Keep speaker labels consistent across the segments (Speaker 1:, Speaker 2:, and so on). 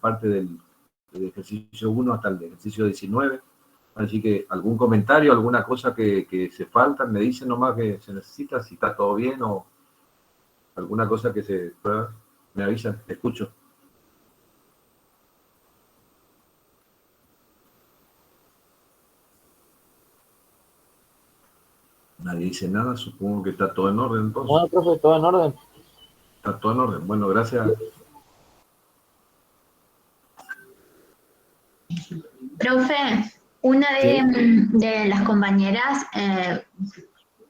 Speaker 1: parte del ejercicio 1 hasta el ejercicio 19. Así que algún comentario, alguna cosa que se falta, me dicen nomás que se necesita, si está todo bien o alguna cosa que se pueda, me avisan, te escucho. Nadie dice nada, supongo que está todo en orden entonces.
Speaker 2: No, profe, todo en orden.
Speaker 1: Está todo en orden. Bueno, gracias.
Speaker 3: Profe, una de las compañeras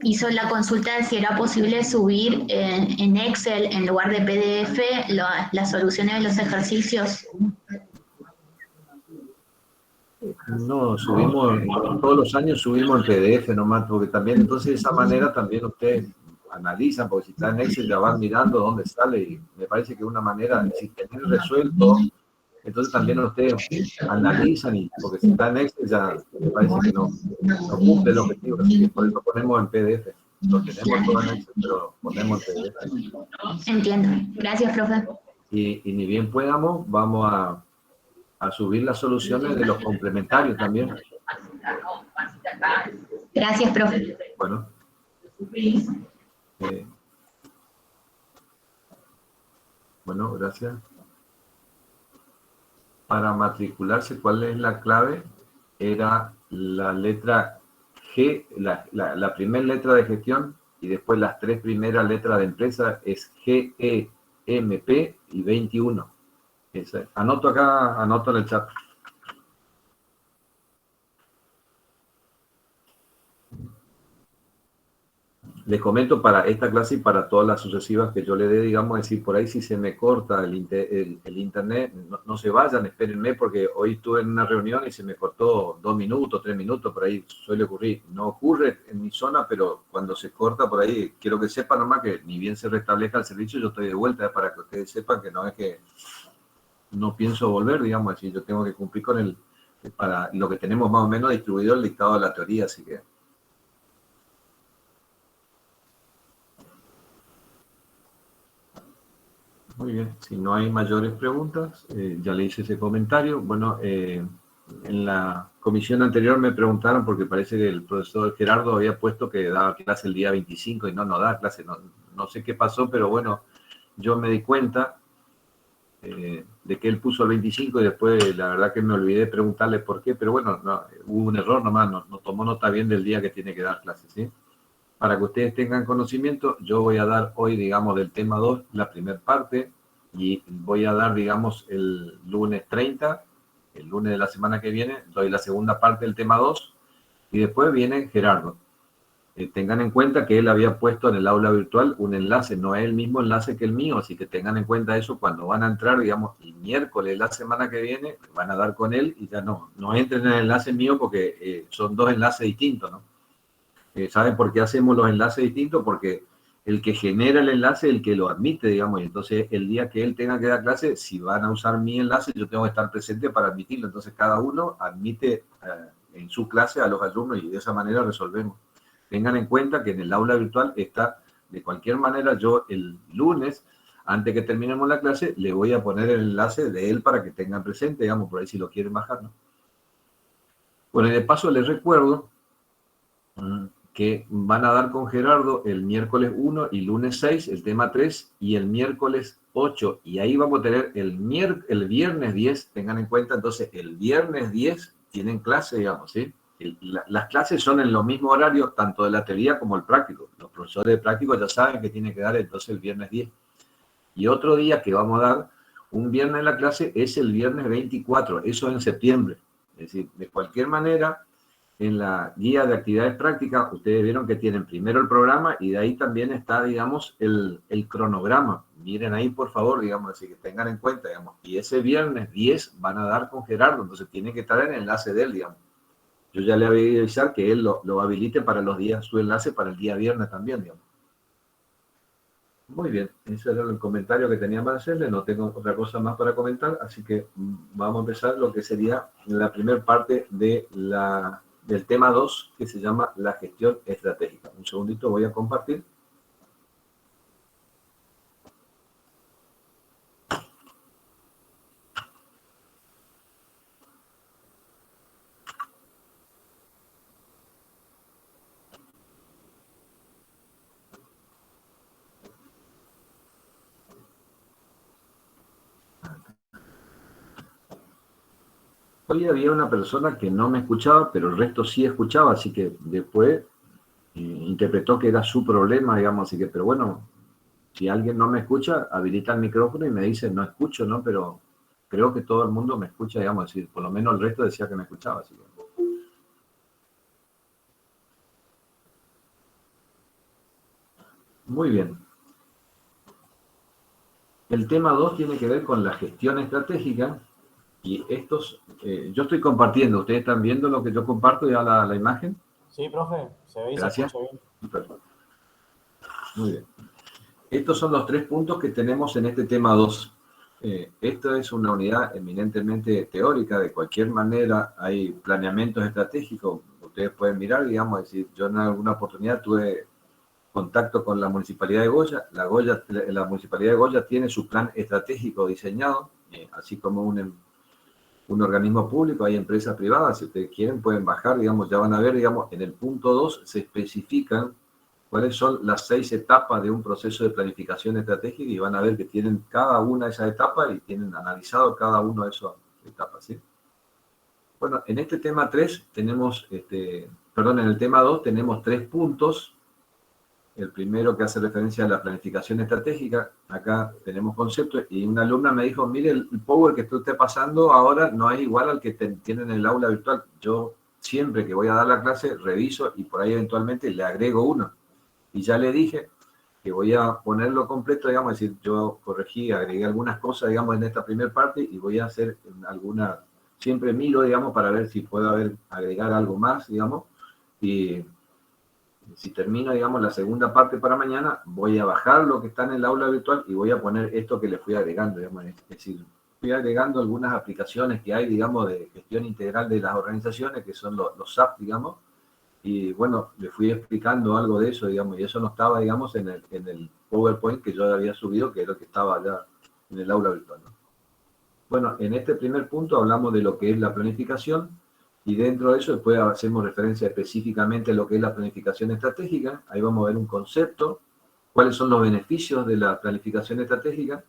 Speaker 3: hizo la consulta de si era posible subir en Excel, en lugar de PDF, las soluciones de los ejercicios.
Speaker 1: No, subimos, todos los años subimos en PDF nomás, porque también, entonces de esa manera también ustedes analizan, porque si está en Excel ya van mirando dónde sale, y me parece que una manera, si tienen resuelto, entonces también ustedes analizan, y porque si está en Excel ya me parece que no cumple el objetivo, así que por eso ponemos en PDF. Lo tenemos todo en Excel, pero ponemos en PDF.
Speaker 3: Entiendo. Gracias, profe.
Speaker 1: Y ni bien podamos, vamos a subir las soluciones de los complementarios también.
Speaker 3: Gracias, profe.
Speaker 1: Bueno. Bueno, gracias. Para matricularse, ¿cuál es la clave? Era la letra G, la primera letra de gestión, y después las 3 primeras letras de empresa es G, E, M, P y 21. Anoto acá, anoto en el chat. Les comento para esta clase y para todas las sucesivas que yo le dé, digamos, decir, por ahí si se me corta el internet, no se vayan, espérenme, porque hoy estuve en una reunión y se me cortó 2 minutos, 3 minutos, por ahí suele ocurrir. No ocurre en mi zona, pero cuando se corta por ahí, quiero que sepan nomás que ni bien se restablezca el servicio, yo estoy de vuelta, para que ustedes sepan que no es que no pienso volver, digamos, así yo tengo que cumplir con para lo que tenemos más o menos distribuido el dictado de la teoría, así que... Muy bien, si no hay mayores preguntas, ya le hice ese comentario. Bueno, en la comisión anterior me preguntaron, porque parece que el profesor Gerardo había puesto que daba clase el día 25 y no da clase, no sé qué pasó, pero bueno, yo me di cuenta de que él puso el 25 y después la verdad que me olvidé de preguntarle por qué, pero bueno, hubo un error nomás, no tomó nota bien del día que tiene que dar clase, ¿sí? Para que ustedes tengan conocimiento, yo voy a dar hoy, digamos, del tema 2, la primera parte, y voy a dar, digamos, el lunes 30, el lunes de la semana que viene, doy la segunda parte del tema 2, y después viene Gerardo. Tengan en cuenta que él había puesto en el aula virtual un enlace, no es el mismo enlace que el mío, así que tengan en cuenta eso cuando van a entrar, digamos, el miércoles de la semana que viene, van a dar con él y ya no entren en el enlace mío porque son 2 enlaces distintos, ¿no? ¿Saben por qué hacemos los enlaces distintos? Porque el que genera el enlace es el que lo admite, digamos, y entonces el día que él tenga que dar clase, si van a usar mi enlace, yo tengo que estar presente para admitirlo. Entonces cada uno admite en su clase a los alumnos y de esa manera resolvemos. Tengan en cuenta que en el aula virtual está, de cualquier manera, yo el lunes, antes que terminemos la clase, le voy a poner el enlace de él para que tengan presente, digamos, por ahí si lo quieren bajar, ¿no? Bueno, y de paso les recuerdo que van a dar con Gerardo el miércoles 1 y lunes 6, el tema 3, y el miércoles 8. Y ahí vamos a tener el viernes 10, tengan en cuenta, entonces el viernes 10 tienen clase, digamos, ¿sí? Las clases son en los mismos horarios, tanto de la teoría como el práctico. Los profesores de práctico ya saben que tienen que dar entonces el viernes 10. Y otro día que vamos a dar, un viernes en la clase, es el viernes 24, eso en septiembre. Es decir, de cualquier manera, en la guía de actividades prácticas, ustedes vieron que tienen primero el programa y de ahí también está, digamos, el cronograma. Miren ahí, por favor, digamos, así que tengan en cuenta, digamos. Y ese viernes 10 van a dar con Gerardo, entonces tienen que estar en el enlace de él, digamos. Yo ya le había a avisar que él lo habilite para los días, su enlace para el día viernes también, digamos. Muy bien, ese era el comentario que tenía para hacerle, no tengo otra cosa más para comentar, así que vamos a empezar lo que sería la primera parte de del tema 2, que se llama la gestión estratégica. Un segundito, voy a compartir. Hoy había una persona que no me escuchaba, pero el resto sí escuchaba, así que después interpretó que era su problema, digamos, así que, pero bueno, si alguien no me escucha, habilita el micrófono y me dice, no escucho, ¿no? Pero creo que todo el mundo me escucha, digamos, es decir, por lo menos el resto decía que me escuchaba, así que. Muy bien. El tema 2 tiene que ver con la gestión estratégica y estos, yo estoy compartiendo, ¿ustedes están viendo lo que yo comparto ya la imagen?
Speaker 2: Sí, profe, se ve y
Speaker 1: Gracias.
Speaker 2: se escucha bien.
Speaker 1: Perfecto. Muy bien. Estos son los 3 puntos que tenemos en este tema 2. Esta es una unidad eminentemente teórica, de cualquier manera hay planeamientos estratégicos, ustedes pueden mirar, digamos, es decir, yo en alguna oportunidad tuve contacto con la Municipalidad de Goya. La Municipalidad de Goya tiene su plan estratégico diseñado, así como un organismo público, hay empresas privadas, si ustedes quieren pueden bajar, digamos, ya van a ver, digamos, en el punto 2 se especifican cuáles son las 6 etapas de un proceso de planificación estratégica y van a ver que tienen cada una de esas etapas y tienen analizado cada una de esas etapas, ¿sí? Bueno, en este tema 3 tenemos, en el tema 2 tenemos 3 puntos. El primero que hace referencia a la planificación estratégica, acá tenemos conceptos, y una alumna me dijo, mire, el Power que usted está pasando ahora no es igual al que tienen en el aula virtual. Yo siempre que voy a dar la clase reviso y por ahí eventualmente le agrego uno. Y ya le dije que voy a ponerlo completo, digamos, es decir, yo corregí, agregué algunas cosas, digamos, en esta primera parte y voy a hacer alguna, siempre miro, digamos, para ver si puedo agregar algo más, digamos, y si termino, digamos, la segunda parte para mañana, voy a bajar lo que está en el aula virtual y voy a poner esto que le fui agregando, digamos, es decir, fui agregando algunas aplicaciones que hay, digamos, de gestión integral de las organizaciones, que son los SAP, digamos, y bueno, le fui explicando algo de eso, digamos, y eso no estaba, digamos, en el PowerPoint que yo había subido, que era lo que estaba allá en el aula virtual, ¿no? Bueno, en este primer punto hablamos de lo que es la planificación, y dentro de eso después hacemos referencia específicamente a lo que es la planificación estratégica. Ahí vamos a ver un concepto, cuáles son los beneficios de la planificación estratégica,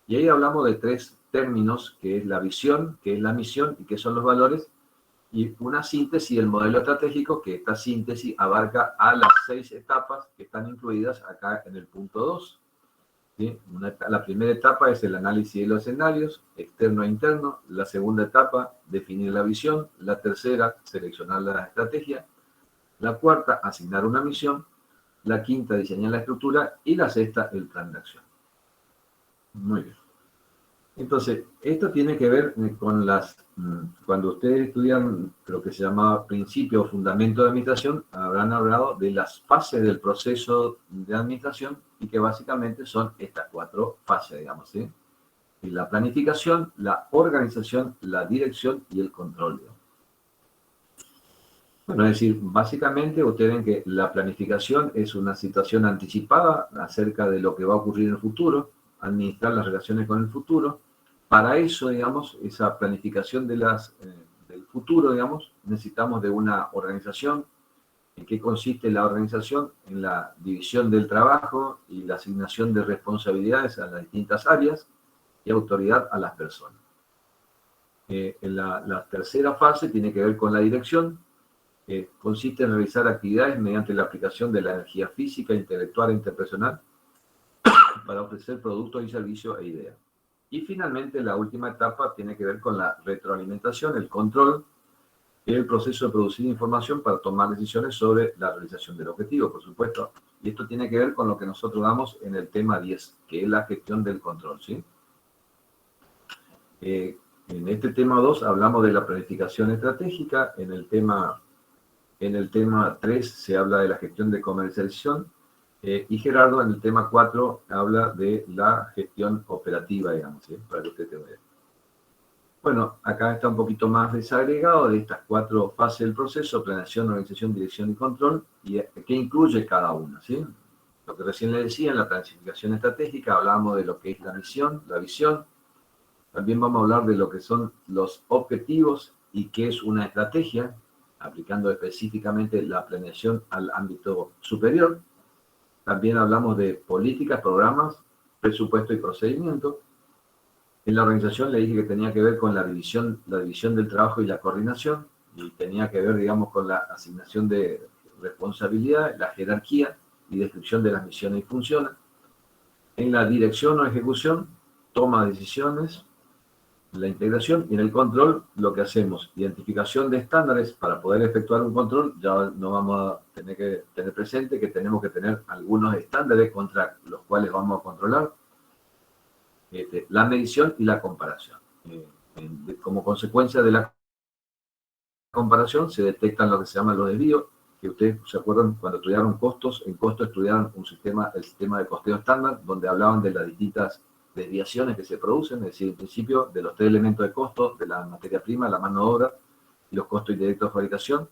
Speaker 1: y ahí hablamos de 3 términos, que es la visión, que es la misión y que son los valores, y una síntesis del modelo estratégico, que esta síntesis abarca a las 6 etapas que están incluidas acá en el punto 2. ¿Sí? La primera etapa es el análisis de los escenarios, externo e interno. La segunda etapa, definir la visión. La tercera, seleccionar la estrategia. La cuarta, asignar una misión. La quinta, diseñar la estructura. Y la sexta, el plan de acción. Muy bien. Entonces, esto tiene que ver con cuando ustedes estudian lo que se llamaba principio o fundamento de administración, habrán hablado de las fases del proceso de administración y que básicamente son estas 4 fases, digamos, ¿sí? Y la planificación, la organización, la dirección y el control, digamos. Bueno, es decir, básicamente ustedes ven que la planificación es una situación anticipada acerca de lo que va a ocurrir en el futuro, administrar las relaciones con el futuro. Para eso, digamos, esa planificación del futuro, digamos, necesitamos de una organización. ¿En qué consiste la organización? En la división del trabajo y la asignación de responsabilidades a las distintas áreas y autoridad a las personas. La tercera fase tiene que ver con la dirección. Consiste en realizar actividades mediante la aplicación de la energía física, intelectual e interpersonal para ofrecer productos y servicios e ideas. Y finalmente, la última etapa tiene que ver con la retroalimentación, el control, y el proceso de producir información para tomar decisiones sobre la realización del objetivo, por supuesto. Y esto tiene que ver con lo que nosotros damos en el tema 10, que es la gestión del control, ¿sí? En este tema 2 hablamos de la planificación estratégica, en el tema 3 se habla de la gestión de comercialización, y Gerardo en el tema 4 habla de la gestión operativa, digamos, ¿sí? Para que usted te vea. Bueno, acá está un poquito más desagregado de estas 4 fases del proceso: planeación, organización, dirección y control, y qué incluye cada una, ¿sí? Lo que recién le decía, en la planificación estratégica hablamos de lo que es la misión, la visión. También vamos a hablar de lo que son los objetivos y qué es una estrategia, aplicando específicamente la planeación al ámbito superior. También hablamos de políticas, programas, presupuesto y procedimiento. En la organización le dije que tenía que ver con la división del trabajo y la coordinación, y tenía que ver, digamos, con la asignación de responsabilidad, la jerarquía y descripción de las misiones y funciones. En la dirección o ejecución, toma de decisiones, la integración, y en el control lo que hacemos, identificación de estándares. Para poder efectuar un control ya no vamos a tener que tener presente que tenemos que tener algunos estándares contra los cuales vamos a controlar, la medición y la comparación. Como consecuencia de la comparación se detectan lo que se llaman los desvíos, que ustedes se acuerdan cuando estudiaron costos, en costos estudiaron el sistema de costeo estándar, donde hablaban de las distintas desviaciones que se producen, es decir, en principio de los 3 elementos de costo, de la materia prima, la mano de obra y los costos indirectos de fabricación,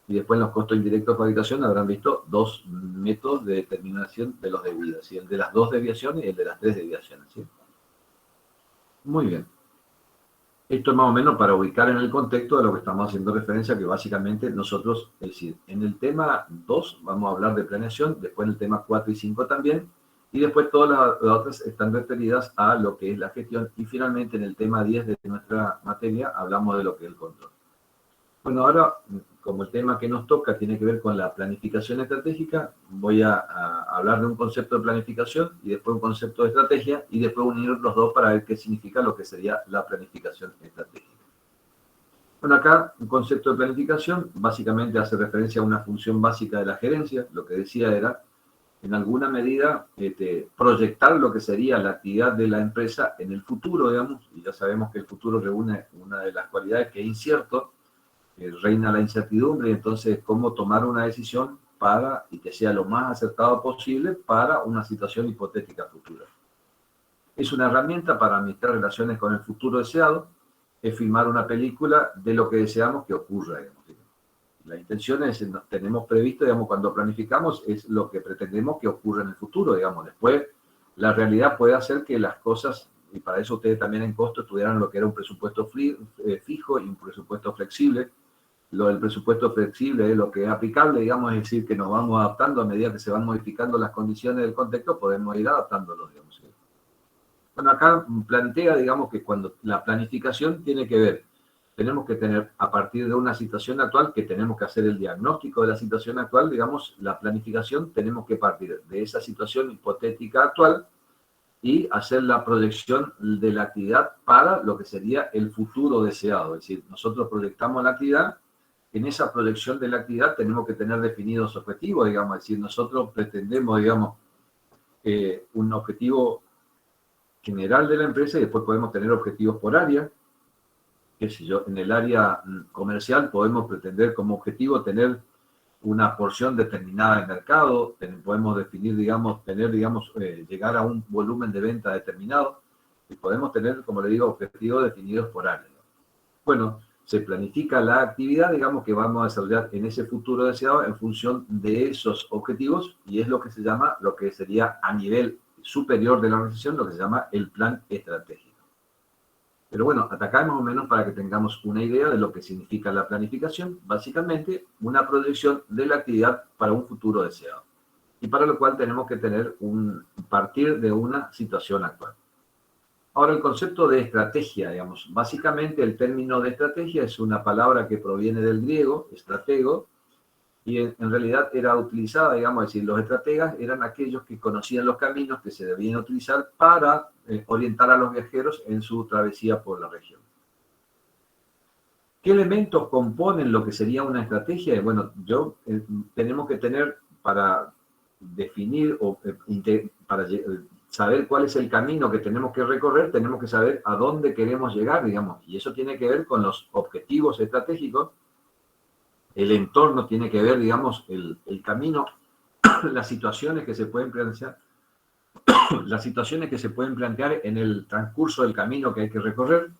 Speaker 1: y después en los costos indirectos de fabricación habrán visto 2 métodos de determinación de los desvíos, ¿sí? El de las 2 desviaciones y el de las 3 desviaciones, ¿sí? Muy bien. Esto es más o menos para ubicar en el contexto de lo que estamos haciendo referencia, que básicamente nosotros, es decir, en el tema 2 vamos a hablar de planeación, después en el tema 4 y 5 también, y después todas las otras están referidas a lo que es la gestión, y finalmente en el tema 10 de nuestra materia hablamos de lo que es el control. Bueno, ahora, como el tema que nos toca tiene que ver con la planificación estratégica, voy a hablar de un concepto de planificación y después un concepto de estrategia, y después unir los dos para ver qué significa lo que sería la planificación estratégica. Bueno, acá un concepto de planificación básicamente hace referencia a una función básica de la gerencia. Lo que decía era, en alguna medida, proyectar lo que sería la actividad de la empresa en el futuro, digamos, y ya sabemos que el futuro reúne una de las cualidades que es incierto, reina la incertidumbre, y entonces cómo tomar una decisión para, y que sea lo más acertado posible para una situación hipotética futura. Es una herramienta para administrar relaciones con el futuro deseado, es filmar una película de lo que deseamos que ocurra, digamos. La intención es, tenemos previsto, digamos, cuando planificamos, es lo que pretendemos que ocurra en el futuro, digamos. Después, la realidad puede hacer que las cosas, y para eso ustedes también en costo estudiaron lo que era un presupuesto fijo y un presupuesto flexible. Lo del presupuesto flexible es lo que es aplicable, digamos, es decir, que nos vamos adaptando a medida que se van modificando las condiciones del contexto, podemos ir adaptándolo, digamos. Bueno, acá plantea, digamos, que cuando la planificación tiene que ver, tenemos que tener, a partir de una situación actual, que tenemos que hacer el diagnóstico de la situación actual, digamos, la planificación, tenemos que partir de esa situación hipotética actual y hacer la proyección de la actividad para lo que sería el futuro deseado. Es decir, nosotros proyectamos la actividad, en esa proyección de la actividad tenemos que tener definidos objetivos, digamos, es decir, nosotros pretendemos, digamos, un objetivo general de la empresa, y después podemos tener objetivos por área. Qué sé yo, en el área comercial podemos pretender como objetivo tener una porción determinada de mercado, podemos definir, digamos, llegar a un volumen de venta determinado, y podemos tener, como le digo, objetivos definidos por área. Bueno, se planifica la actividad, digamos, que vamos a desarrollar en ese futuro deseado en función de esos objetivos, y es lo que se llama, lo que sería a nivel superior de la organización, lo que se llama el plan estratégico. Pero bueno, hasta acá más o menos para que tengamos una idea de lo que significa la planificación, básicamente una proyección de la actividad para un futuro deseado, y para lo cual tenemos que tener partir de una situación actual. Ahora, el concepto de estrategia, digamos, básicamente el término de estrategia es una palabra que proviene del griego, estratego, y en realidad era utilizada, digamos, es decir, los estrategas eran aquellos que conocían los caminos que se debían utilizar para orientar a los viajeros en su travesía por la región. ¿Qué elementos componen lo que sería una estrategia? Bueno, tenemos que tener para definir o para saber cuál es el camino que tenemos que recorrer, tenemos que saber a dónde queremos llegar, digamos, y eso tiene que ver con los objetivos estratégicos. El entorno tiene que ver, digamos, el camino, las situaciones que se pueden plantear, en el transcurso del camino que hay que recorrer,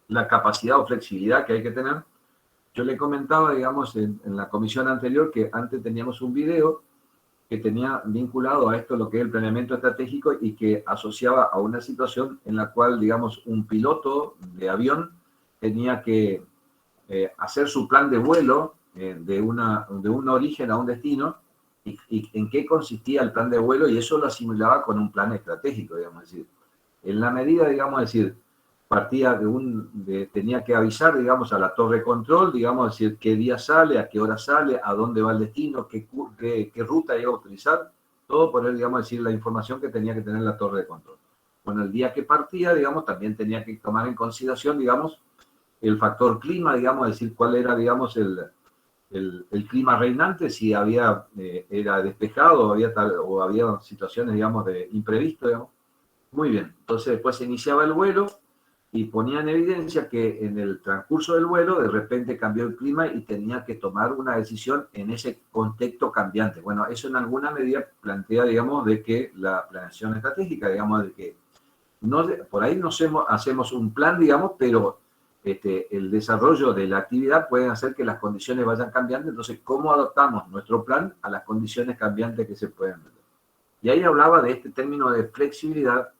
Speaker 1: la capacidad o flexibilidad que hay que tener. Yo le comentaba, digamos, en la comisión anterior, que antes teníamos un video que tenía vinculado a esto lo que es el planeamiento estratégico, y que asociaba a una situación en la cual, digamos, un piloto de avión tenía que hacer su plan de vuelo de un origen a un destino, y en qué consistía el plan de vuelo, y eso lo asimilaba con un plan estratégico, digamos. Es decir, en la medida, digamos, es decir, partía tenía que avisar, digamos, a la torre de control, digamos, es decir, qué día sale, a qué hora sale, a dónde va el destino, qué ruta iba a utilizar, todo por él, digamos, decir, la información que tenía que tener la torre de control. Bueno, el día que partía, digamos, también tenía que tomar en consideración, digamos, el factor clima, digamos, es decir, cuál era, digamos, el clima reinante, si había, era despejado o había situaciones, digamos, de imprevisto, digamos. Muy bien, entonces después se iniciaba el vuelo y ponía en evidencia que en el transcurso del vuelo de repente cambió el clima y tenía que tomar una decisión en ese contexto cambiante. Bueno, eso en alguna medida plantea, digamos, de que la planeación estratégica, digamos, de que por ahí no hacemos un plan, digamos, pero el desarrollo de la actividad puede hacer que las condiciones vayan cambiando. Entonces, ¿cómo adaptamos nuestro plan a las condiciones cambiantes que se pueden ver? Y ahí hablaba de este término de flexibilidad.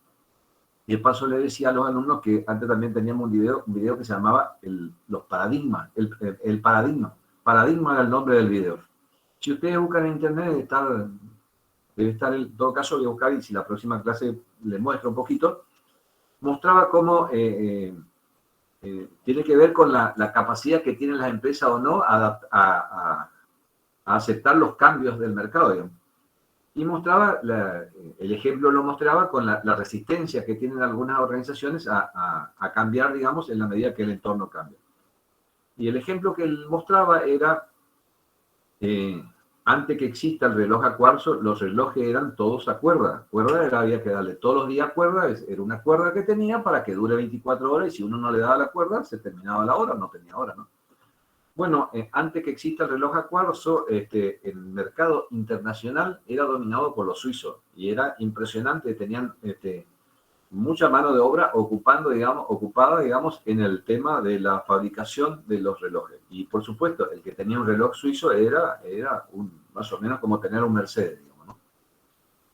Speaker 1: Y de paso le decía a los alumnos que antes también teníamos un video que se llamaba los paradigmas, el paradigma. Paradigma era el nombre del video. Si ustedes buscan en internet, debe estar en todo caso, voy a buscar, y si la próxima clase les muestro un poquito, mostraba cómo tiene que ver con la capacidad que tienen las empresas o no a aceptar los cambios del mercado, digamos. Y mostraba, el ejemplo lo mostraba con la resistencia que tienen algunas organizaciones a cambiar, digamos, en la medida que el entorno cambia. Y el ejemplo que él mostraba era, antes que exista el reloj a cuarzo, los relojes eran todos a cuerda. Había que darle todos los días cuerda, era una cuerda que tenía para que dure 24 horas, y si uno no le daba la cuerda, se terminaba la hora, no tenía hora, ¿no? Bueno, antes que exista el reloj a cuarzo, el mercado internacional era dominado por los suizos y era impresionante, tenían mucha mano de obra ocupada, digamos, en el tema de la fabricación de los relojes. Y por supuesto, el que tenía un reloj suizo era más o menos como tener un Mercedes, digamos, ¿no?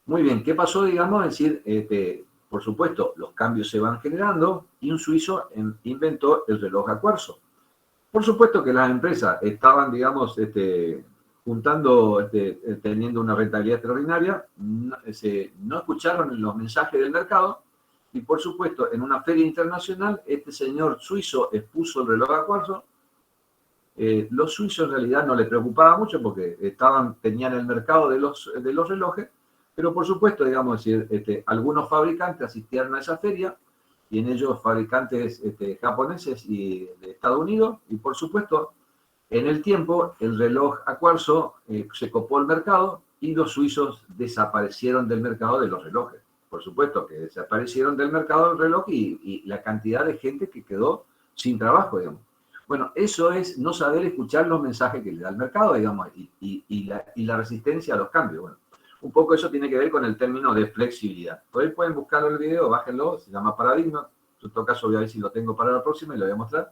Speaker 1: Muy bien, ¿qué pasó, digamos? Es decir, por supuesto, los cambios se van generando y un suizo inventó el reloj a cuarzo. Por supuesto que las empresas estaban, digamos, teniendo una rentabilidad extraordinaria, no escucharon los mensajes del mercado, y por supuesto, en una feria internacional, este señor suizo expuso el reloj a cuarzo. Los suizos en realidad no les preocupaba mucho porque tenían el mercado de los relojes, pero por supuesto, digamos, algunos fabricantes asistieron a esa feria, y en ellos fabricantes japoneses y de Estados Unidos, y por supuesto, en el tiempo, el reloj a cuarzo se copó el mercado y los suizos desaparecieron del mercado de los relojes. Por supuesto que desaparecieron del mercado del reloj y la cantidad de gente que quedó sin trabajo, digamos. Bueno, eso es no saber escuchar los mensajes que le da el mercado, digamos, y la resistencia a los cambios. Bueno, un poco eso tiene que ver con el término de flexibilidad. Por ahí pueden buscarlo en el video, bájenlo, se llama paradigma. En todo caso voy a ver si lo tengo para la próxima y lo voy a mostrar.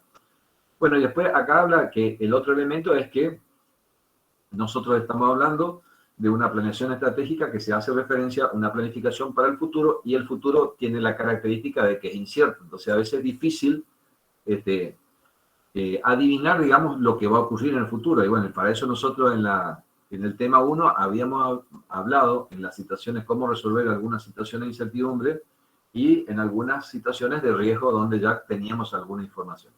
Speaker 1: Bueno, y después acá habla que el otro elemento es que nosotros estamos hablando de una planeación estratégica que se hace referencia a una planificación para el futuro, y el futuro tiene la característica de que es incierto. Entonces a veces es difícil adivinar, digamos, lo que va a ocurrir en el futuro. Y bueno, para eso nosotros en el tema 1 habíamos hablado en las situaciones cómo resolver algunas situaciones de incertidumbre y en algunas situaciones de riesgo donde ya teníamos alguna información.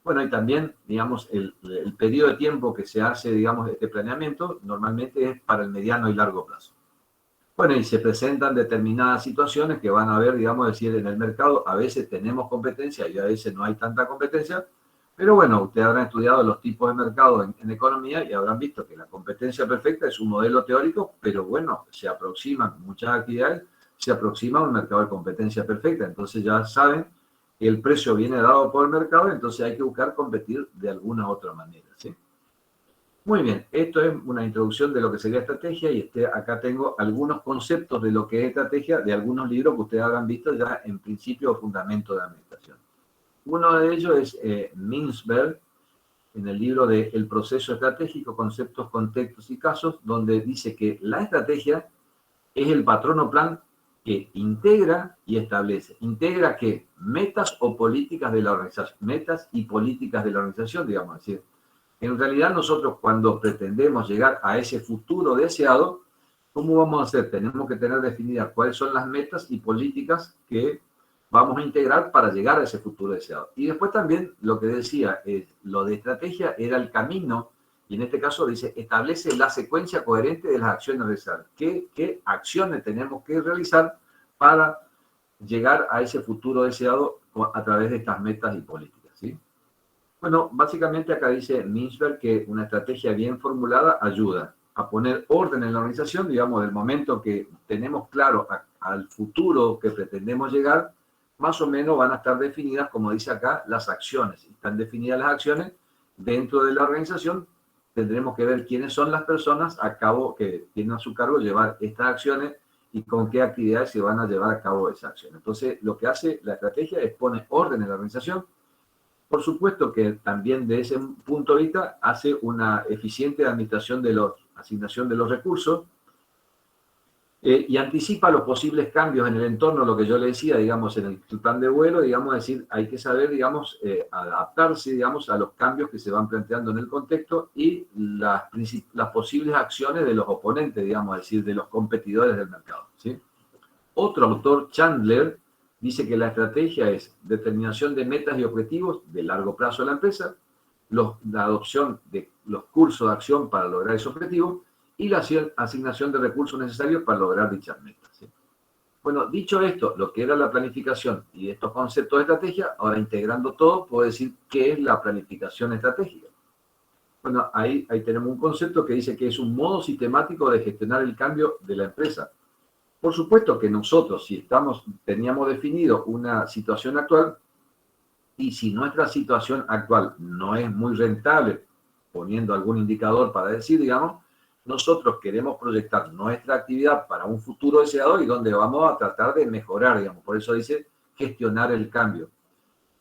Speaker 1: Bueno, y también, digamos, el periodo de tiempo que se hace, digamos, este planeamiento normalmente es para el mediano y largo plazo. Bueno, y se presentan determinadas situaciones que van a ver, digamos, decir, en el mercado a veces tenemos competencia y a veces no hay tanta competencia. Pero bueno, ustedes habrán estudiado los tipos de mercado en economía y habrán visto que la competencia perfecta es un modelo teórico, pero bueno, se aproximan muchas actividades, se aproxima a un mercado de competencia perfecta. Entonces ya saben que el precio viene dado por el mercado, entonces hay que buscar competir de alguna otra manera, ¿sí? Muy bien, esto es una introducción de lo que sería estrategia, y acá tengo algunos conceptos de lo que es estrategia de algunos libros que ustedes habrán visto ya en Principio o Fundamento de Administración. Uno de ellos es Mintzberg, en el libro de El proceso estratégico, conceptos, contextos y casos, donde dice que la estrategia es el patrón o plan que integra y establece. ¿Integra qué? Metas o políticas de la organización. Metas y políticas de la organización, digamos. Es decir, en realidad nosotros cuando pretendemos llegar a ese futuro deseado, ¿cómo vamos a hacer? Tenemos que tener definidas cuáles son las metas y políticas que vamos a integrar para llegar a ese futuro deseado. Y después también lo que decía, lo de estrategia era el camino, y en este caso dice, establece la secuencia coherente de las acciones a realizar. ¿Qué acciones tenemos que realizar para llegar a ese futuro deseado a través de estas metas y políticas? ¿Sí? Bueno, básicamente acá dice Mintzberg que una estrategia bien formulada ayuda a poner orden en la organización, digamos, del momento que tenemos claro al futuro que pretendemos llegar, más o menos van a estar definidas, como dice acá, las acciones. Están definidas las acciones dentro de la organización. Tendremos que ver quiénes son las personas que tienen a su cargo llevar estas acciones y con qué actividades se van a llevar a cabo esas acciones. Entonces, lo que hace la estrategia es poner orden en la organización. Por supuesto que también de ese punto de vista hace una eficiente asignación de los recursos y anticipa los posibles cambios en el entorno, lo que yo le decía, digamos, en el plan de vuelo, digamos, decir, hay que saber, digamos, adaptarse, digamos, a los cambios que se van planteando en el contexto y las posibles acciones de los oponentes, digamos, es decir, de los competidores del mercado, ¿sí? Otro autor, Chandler, dice que la estrategia es determinación de metas y objetivos de largo plazo de la empresa, la adopción de los cursos de acción para lograr ese objetivo y la asignación de recursos necesarios para lograr dichas metas, ¿sí? Bueno, dicho esto, lo que era la planificación y estos conceptos de estrategia, ahora integrando todo, puedo decir qué es la planificación estratégica. Bueno, ahí tenemos un concepto que dice que es un modo sistemático de gestionar el cambio de la empresa. Por supuesto que nosotros, si teníamos definido una situación actual, y si nuestra situación actual no es muy rentable, poniendo algún indicador para decir, digamos, nosotros queremos proyectar nuestra actividad para un futuro deseado y donde vamos a tratar de mejorar, digamos. Por eso dice gestionar el cambio.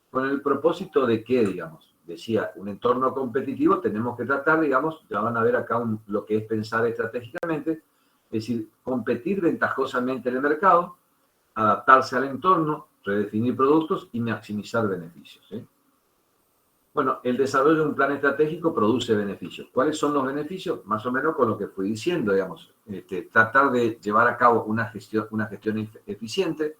Speaker 1: Con el propósito de que, digamos, decía, un entorno competitivo, tenemos que tratar, digamos, ya van a ver acá lo que es pensar estratégicamente, es decir, competir ventajosamente en el mercado, adaptarse al entorno, redefinir productos y maximizar beneficios, ¿sí? Bueno, el desarrollo de un plan estratégico produce beneficios. ¿Cuáles son los beneficios? Más o menos con lo que fui diciendo, digamos, tratar de llevar a cabo una gestión eficiente,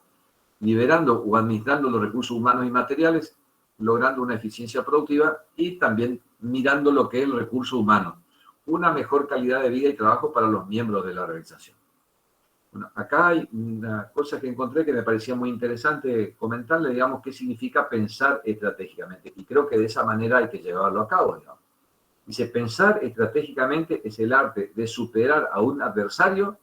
Speaker 1: liberando o administrando los recursos humanos y materiales, logrando una eficiencia productiva y también mirando lo que es el recurso humano, una mejor calidad de vida y trabajo para los miembros de la organización. Bueno, acá hay una cosa que encontré que me parecía muy interesante comentarle, digamos, qué significa pensar estratégicamente. Y creo que de esa manera hay que llevarlo a cabo, digamos. Dice, pensar estratégicamente es el arte de superar a un adversario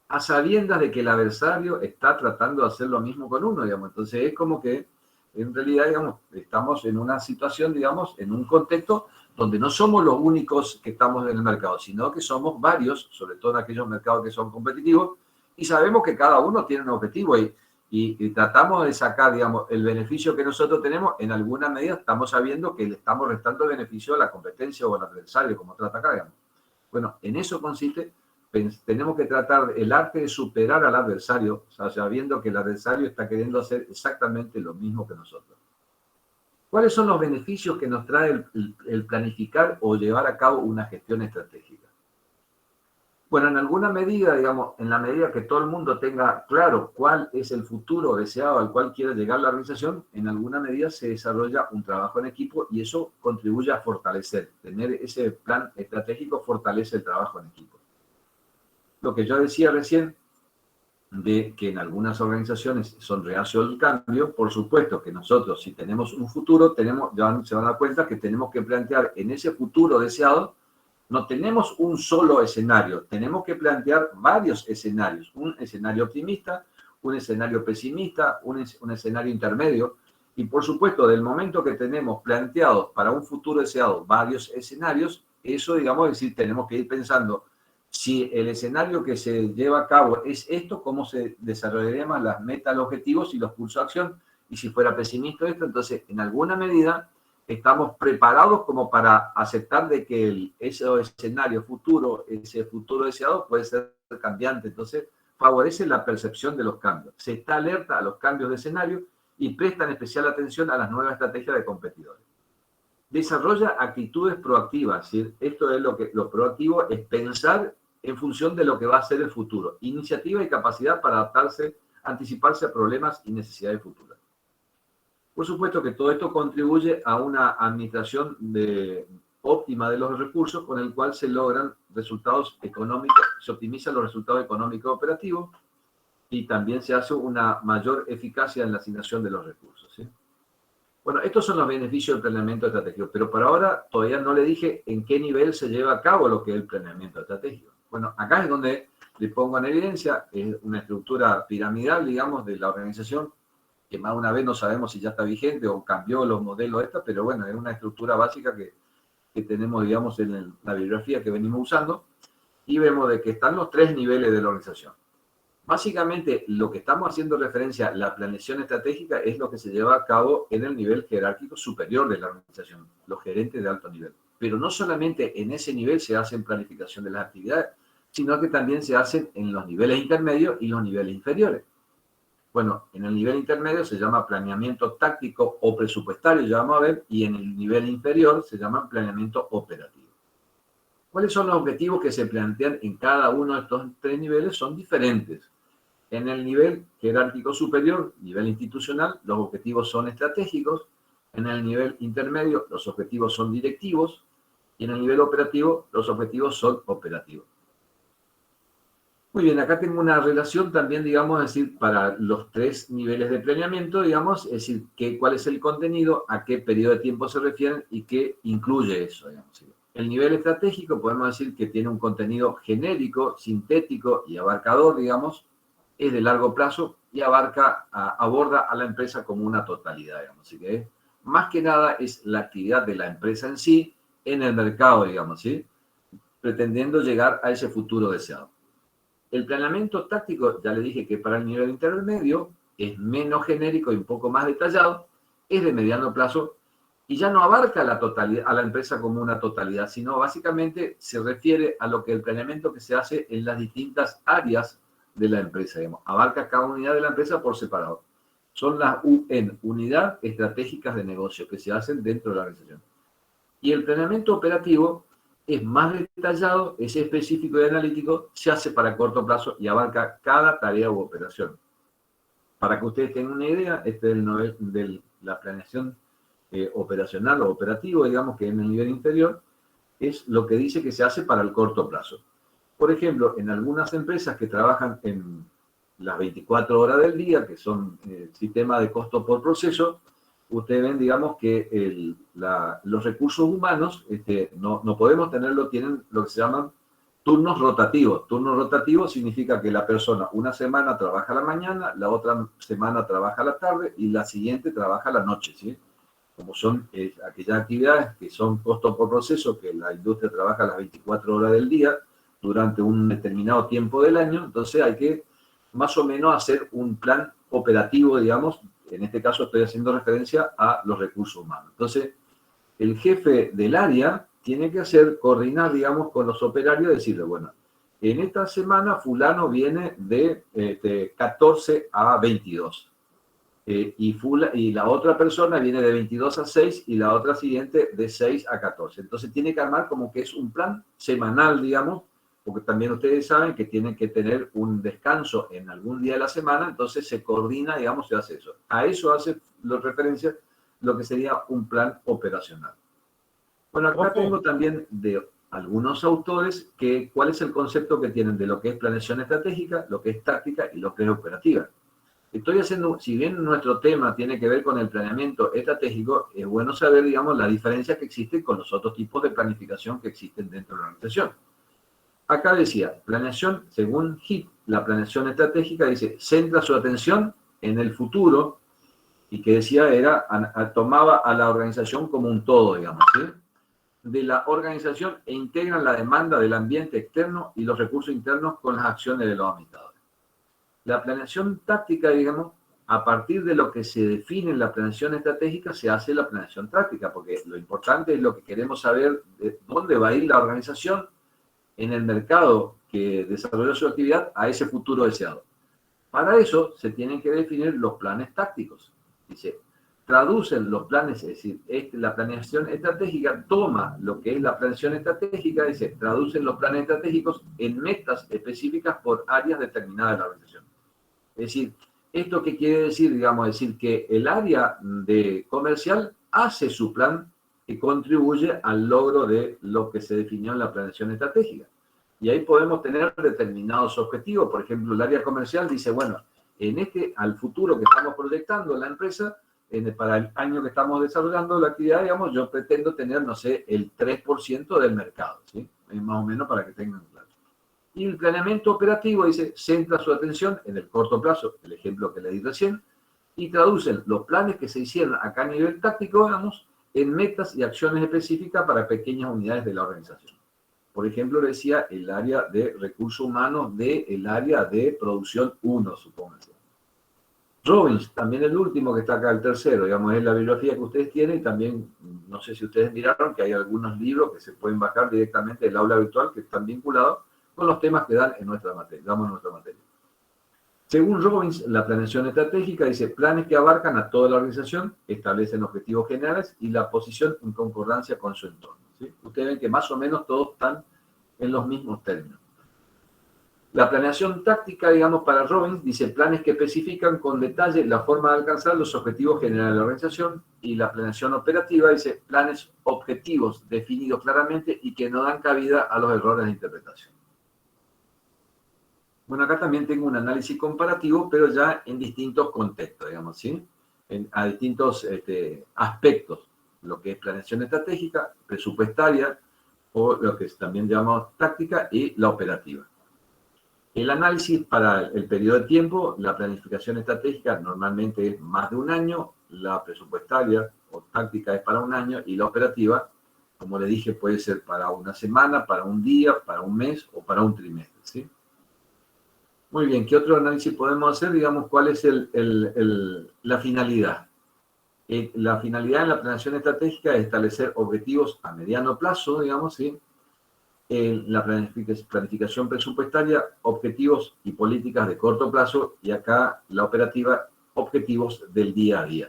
Speaker 1: a sabiendas de que el adversario está tratando de hacer lo mismo con uno, digamos. Entonces es como que, en realidad, digamos, estamos en una situación, digamos, en un contexto donde no somos los únicos que estamos en el mercado, sino que somos varios, sobre todo en aquellos mercados que son competitivos, y sabemos que cada uno tiene un objetivo y tratamos de sacar, digamos, el beneficio que nosotros tenemos, en alguna medida estamos sabiendo que le estamos restando beneficio a la competencia o al adversario, como trata acá, digamos. Bueno, en eso consiste, tenemos que tratar el arte de superar al adversario, o sea, sabiendo que el adversario está queriendo hacer exactamente lo mismo que nosotros. ¿Cuáles son los beneficios que nos trae el planificar o llevar a cabo una gestión estratégica? Bueno, en alguna medida, digamos, en la medida que todo el mundo tenga claro cuál es el futuro deseado al cual quiere llegar la organización, en alguna medida se desarrolla un trabajo en equipo y eso contribuye a fortalecer. Tener ese plan estratégico fortalece el trabajo en equipo. Lo que yo decía recién, de que en algunas organizaciones son reacios al cambio, por supuesto que nosotros, si tenemos un futuro, ya se van a dar cuenta que tenemos que plantear en ese futuro deseado. No tenemos un solo escenario, tenemos que plantear varios escenarios, un escenario optimista, un escenario pesimista, un escenario intermedio, y por supuesto, del momento que tenemos planteados para un futuro deseado varios escenarios, eso, digamos, es decir, tenemos que ir pensando si el escenario que se lleva a cabo es esto, cómo se desarrollarían las metas, los objetivos y los cursos de acción, y si fuera pesimista esto, entonces, en alguna medida, estamos preparados como para aceptar de que ese escenario futuro, ese futuro deseado puede ser cambiante. Entonces, favorece la percepción de los cambios. Se está alerta a los cambios de escenario y prestan especial atención a las nuevas estrategias de competidores. Desarrolla actitudes proactivas. ¿Sí? Esto es lo proactivo, es pensar en función de lo que va a ser el futuro. Iniciativa y capacidad para adaptarse, anticiparse a problemas y necesidades futuras. Por supuesto que todo esto contribuye a una administración óptima de los recursos, con el cual se logran resultados económicos, se optimizan los resultados económicos operativos y también se hace una mayor eficacia en la asignación de los recursos, ¿sí? Bueno, estos son los beneficios del planeamiento estratégico, pero por ahora todavía no le dije en qué nivel se lleva a cabo lo que es el planeamiento estratégico. Bueno, acá es donde le pongo en evidencia, es una estructura piramidal, digamos, de la organización, que más una vez no sabemos si ya está vigente o cambió los modelos esta, pero bueno, es una estructura básica que tenemos, digamos, en la bibliografía que venimos usando, y vemos de que están los 3 niveles de la organización. Básicamente, lo que estamos haciendo referencia a la planeación estratégica es lo que se lleva a cabo en el nivel jerárquico superior de la organización, los gerentes de alto nivel. Pero no solamente en ese nivel se hace planificación de las actividades, sino que también se hacen en los niveles intermedios y los niveles inferiores. Bueno, en el nivel intermedio se llama planeamiento táctico o presupuestario, ya vamos a ver, y en el nivel inferior se llama planeamiento operativo. ¿Cuáles son los objetivos que se plantean en cada uno de estos 3 niveles? Son diferentes. En el nivel jerárquico superior, nivel institucional, los objetivos son estratégicos. En el nivel intermedio, los objetivos son directivos. Y en el nivel operativo, los objetivos son operativos. Muy bien, acá tengo una relación también, digamos, es decir, para los 3 niveles de planeamiento, digamos, es decir, cuál es el contenido, a qué periodo de tiempo se refieren y qué incluye eso, digamos. El nivel estratégico podemos decir que tiene un contenido genérico, sintético y abarcador, digamos, es de largo plazo y aborda a la empresa como una totalidad, digamos. Así que más que nada es la actividad de la empresa en sí, en el mercado, digamos, ¿sí? Pretendiendo llegar a ese futuro deseado. El planeamiento táctico, ya le dije que para el nivel intermedio es menos genérico y un poco más detallado, es de mediano plazo y ya no abarca la totalidad, a la empresa como una totalidad, sino básicamente se refiere a lo que el planeamiento que se hace en las distintas áreas de la empresa, digamos. Abarca cada unidad de la empresa por separado. Son las unidades estratégicas de negocio que se hacen dentro de la organización. Y el planeamiento operativo es más detallado, es específico y analítico, se hace para corto plazo y abarca cada tarea u operación. Para que ustedes tengan una idea, este es el nivel de la planeación operacional o operativo, digamos que en el nivel inferior, es lo que dice que se hace para el corto plazo. Por ejemplo, en algunas empresas que trabajan en las 24 horas del día, que son sistemas de costo por proceso, ustedes ven, digamos, que los recursos humanos no podemos tenerlo, tienen lo que se llaman turnos rotativos. Turnos rotativos significa que la persona una semana trabaja a la mañana, la otra semana trabaja a la tarde y la siguiente trabaja a la noche, ¿sí? Como son aquellas actividades que son costo por proceso, que la industria trabaja las 24 horas del día durante un determinado tiempo del año, entonces hay que más o menos hacer un plan operativo, digamos. En este caso estoy haciendo referencia a los recursos humanos. Entonces, el jefe del área tiene que coordinar, digamos, con los operarios y decirle, bueno, en esta semana fulano viene de 14 a 22. Y la otra persona viene de 22 a 6 y la otra siguiente de 6 a 14. Entonces tiene que armar como que es un plan semanal, digamos, porque también ustedes saben que tienen que tener un descanso en algún día de la semana, entonces se coordina, digamos, se hace eso. A eso hace referencia lo que sería un plan operacional. Bueno, acá tengo también de algunos autores cuál es el concepto que tienen de lo que es planeación estratégica, lo que es táctica y lo que es operativa. Estoy haciendo, si bien nuestro tema tiene que ver con el planeamiento estratégico, es bueno saber, digamos, la diferencia que existe con los otros tipos de planificación que existen dentro de la organización. Acá decía, planeación, según HIT, la planeación estratégica dice, centra su atención en el futuro y que decía tomaba a la organización como un todo, digamos, ¿sí? De la organización e integran la demanda del ambiente externo y los recursos internos con las acciones de los administradores. La planeación táctica, digamos, a partir de lo que se define en la planeación estratégica, se hace la planeación táctica, porque lo importante es lo que queremos saber de dónde va a ir la organización en el mercado que desarrolla su actividad a ese futuro deseado. Para eso se tienen que definir los planes tácticos. Dice, traducen los planes, es decir, la planeación estratégica toma lo que es la planeación estratégica, dice, traducen los planes estratégicos en metas específicas por áreas determinadas de la organización. Es decir, ¿Esto qué quiere decir? Digamos, decir que el área de comercial hace su plan y contribuye al logro de lo que se definió en la planeación estratégica. Y ahí podemos tener determinados objetivos. Por ejemplo, el área comercial dice, bueno, al futuro que estamos proyectando en la empresa, para el año que estamos desarrollando la actividad, digamos, yo pretendo tener, no sé, el 3% del mercado, ¿sí? Más o menos para que tengan claro. Y el planeamiento operativo dice, centra su atención en el corto plazo, el ejemplo que le di recién, y traducen los planes que se hicieron acá a nivel táctico, digamos, en metas y acciones específicas para pequeñas unidades de la organización. Por ejemplo, decía el área de recursos humanos del área de producción 1, supóngase. Robbins, también el último que está acá, el tercero, digamos, es la bibliografía que ustedes tienen. También, no sé si ustedes miraron que hay algunos libros que se pueden bajar directamente del aula virtual que están vinculados con los temas que dan en nuestra materia, damos en nuestra materia. Según Robbins, la planeación estratégica dice planes que abarcan a toda la organización, establecen objetivos generales y la posición en concordancia con su entorno, ¿sí? Ustedes ven que más o menos todos están en los mismos términos. La planeación táctica, digamos, para Robbins, dice planes que especifican con detalle la forma de alcanzar los objetivos generales de la organización, y la planeación operativa dice planes objetivos definidos claramente y que no dan cabida a los errores de interpretación. Bueno, acá también tengo un análisis comparativo, pero ya en distintos contextos, digamos, ¿sí? A distintos aspectos, lo que es planeación estratégica, presupuestaria, o lo que también llamamos táctica, y la operativa. El análisis para el periodo de tiempo, la planificación estratégica normalmente es más de un año, la presupuestaria o táctica es para un año, y la operativa, como le dije, puede ser para una semana, para un día, para un mes o para un trimestre, ¿sí? Muy bien, ¿qué otro análisis podemos hacer? Digamos, ¿cuál es la finalidad? La finalidad en la planeación estratégica es establecer objetivos a mediano plazo, digamos, ¿sí? En la planificación presupuestaria, objetivos y políticas de corto plazo, y acá la operativa, objetivos del día a día.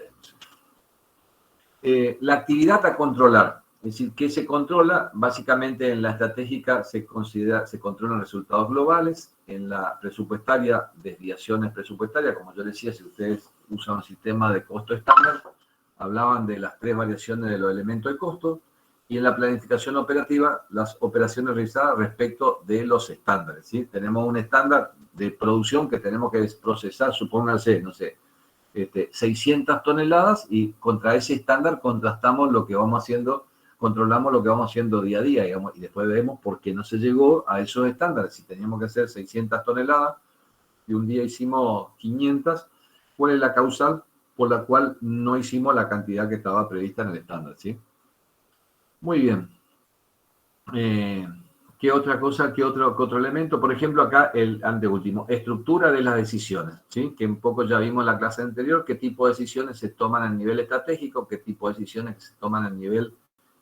Speaker 1: La actividad a controlar, es decir, ¿qué se controla? Básicamente en la estratégica se controlan resultados globales, en la presupuestaria, desviaciones presupuestarias, como yo decía, si ustedes usan un sistema de costo estándar, hablaban de las 3 variaciones de los elementos de costo, y en la planificación operativa, las operaciones realizadas respecto de los estándares, ¿sí? Tenemos un estándar de producción que tenemos que procesar, supónganse, no sé, 600 toneladas, y contra ese estándar contrastamos lo que vamos haciendo, controlamos lo que vamos haciendo día a día, digamos, y después vemos por qué no se llegó a esos estándares. Si teníamos que hacer 600 toneladas y un día hicimos 500, ¿cuál es la causal por la cual no hicimos la cantidad que estaba prevista en el estándar, ¿sí? Muy bien. ¿Qué otra cosa, qué otro elemento? Por ejemplo, acá el anteúltimo, estructura de las decisiones, ¿sí? Que un poco ya vimos en la clase anterior, qué tipo de decisiones se toman a nivel estratégico, qué tipo de decisiones se toman a nivel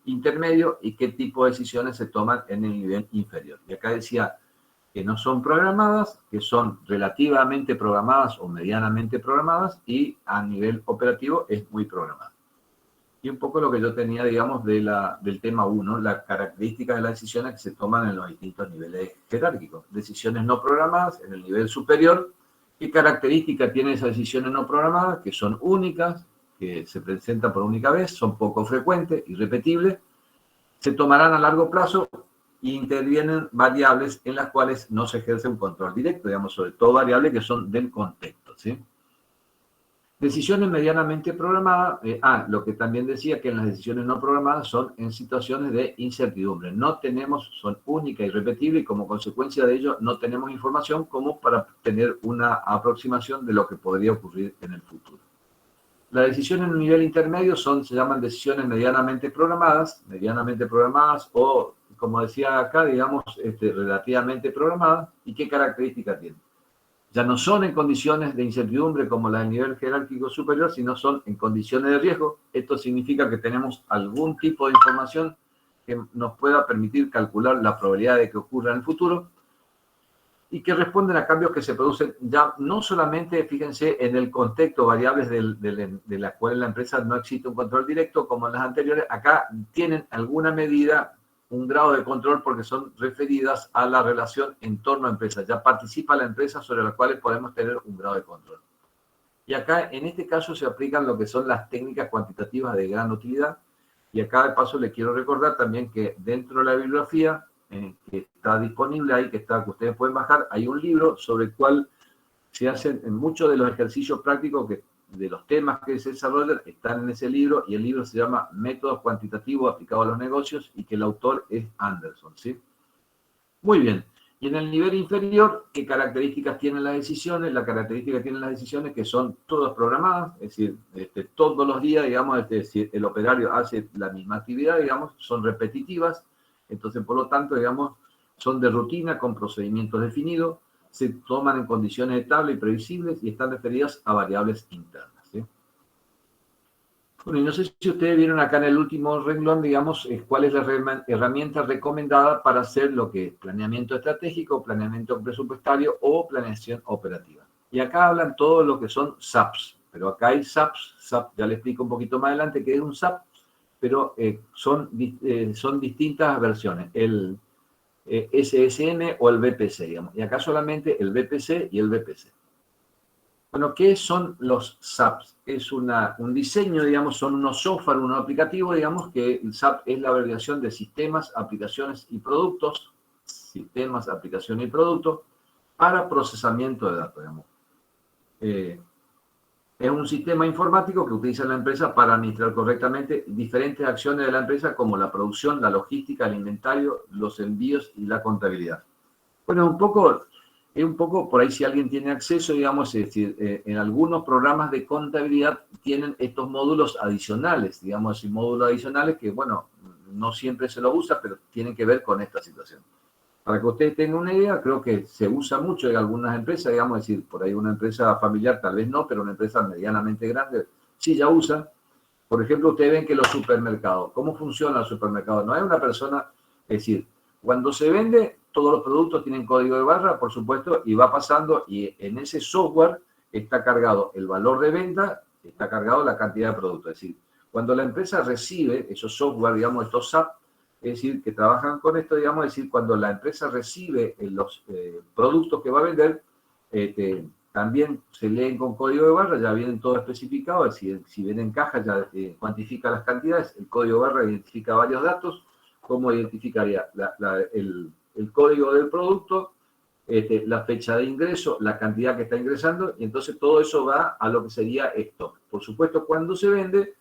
Speaker 1: intermedio y qué tipo de decisiones se toman en el nivel inferior. Y acá decía que no son programadas, que son relativamente programadas o medianamente programadas, y a nivel operativo es muy programada. Y un poco lo que yo tenía, digamos, del tema 1, las características de las decisiones que se toman en los distintos niveles jerárquicos. Decisiones no programadas en el nivel superior. ¿Qué características tienen esas decisiones no programadas? Que son únicas, que se presentan por única vez, son poco frecuentes, irrepetibles, se tomarán a largo plazo e intervienen variables en las cuales no se ejerce un control directo, digamos, sobre todo variables que son del contexto, ¿sí? Decisiones medianamente programadas, lo que también decía que en las decisiones no programadas son en situaciones de incertidumbre. No tenemos, son únicas y repetibles, y como consecuencia de ello no tenemos información como para tener una aproximación de lo que podría ocurrir en el futuro. Las decisiones en un nivel intermedio se llaman decisiones medianamente programadas o, como decía acá, digamos, relativamente programadas. ¿Y qué características tienen? Ya no son en condiciones de incertidumbre como las del nivel jerárquico superior, sino son en condiciones de riesgo. Esto significa que tenemos algún tipo de información que nos pueda permitir calcular la probabilidad de que ocurra en el futuro, y que responden a cambios que se producen ya no solamente, fíjense, en el contexto, variables de las cuales la empresa no existe un control directo como en las anteriores. Acá tienen alguna medida, un grado de control, porque son referidas a la relación entorno-empresa. Ya participa la empresa sobre la cual podemos tener un grado de control. Y acá, en este caso, se aplican lo que son las técnicas cuantitativas de gran utilidad. Y acá, de paso, le quiero recordar también que dentro de la bibliografía, que está disponible ahí, que ustedes pueden bajar, hay un libro sobre el cual se hacen muchos de los ejercicios prácticos de los temas que se desarrollan, están en ese libro, y el libro se llama Métodos Cuantitativos Aplicados a los Negocios, y que el autor es Anderson, ¿sí? Muy bien. Y en el nivel inferior, ¿qué características tienen las decisiones? La característica que tienen las decisiones que son todas programadas, es decir, todos los días, digamos, si el operario hace la misma actividad, digamos, son repetitivas, entonces, por lo tanto, digamos, son de rutina, con procedimientos definidos, se toman en condiciones estables y previsibles y están referidas a variables internas, ¿sí? Bueno, y no sé si ustedes vieron acá en el último renglón, digamos, cuál es la herramienta recomendada para hacer lo que es planeamiento estratégico, planeamiento presupuestario o planeación operativa. Y acá hablan todo lo que son SAPs, pero acá hay SAPs, ya les explico un poquito más adelante qué es un SAP, pero son distintas versiones, el SSM o el BPC, digamos, y acá solamente el BPC y el BPC. Bueno, ¿qué son los SAPs? Es un diseño, digamos, son unos software, unos aplicativos, digamos, que el SAP es la abreviación de sistemas, aplicaciones y productos, sistemas, aplicaciones y productos, para procesamiento de datos, digamos. Es un sistema informático que utiliza la empresa para administrar correctamente diferentes acciones de la empresa, como la producción, la logística, el inventario, los envíos y la contabilidad. Bueno, es un poco por ahí si alguien tiene acceso, digamos, es decir, en algunos programas de contabilidad tienen estos módulos adicionales, digamos, y módulos adicionales que, bueno, no siempre se los usa, pero tienen que ver con esta situación. Para que ustedes tengan una idea, creo que se usa mucho en algunas empresas, digamos, es decir, por ahí una empresa familiar tal vez no, pero una empresa medianamente grande sí ya usa. Por ejemplo, ustedes ven que los supermercados, ¿cómo funciona el supermercado? No hay una persona, es decir, cuando se vende, todos los productos tienen código de barra, por supuesto, y va pasando, y en ese software está cargado el valor de venta, está cargado la cantidad de productos. Es decir, cuando la empresa recibe esos software, digamos, estos SAP, es decir, que trabajan con esto, digamos, es decir, cuando la empresa recibe los productos que va a vender, también se leen con código de barra, ya vienen todo especificado, es decir, si vienen en caja ya cuantifica las cantidades, el código de barra identifica varios datos, cómo identificaría el código del producto, la fecha de ingreso, la cantidad que está ingresando, y entonces todo eso va a lo que sería stock. Por supuesto, cuando se vende,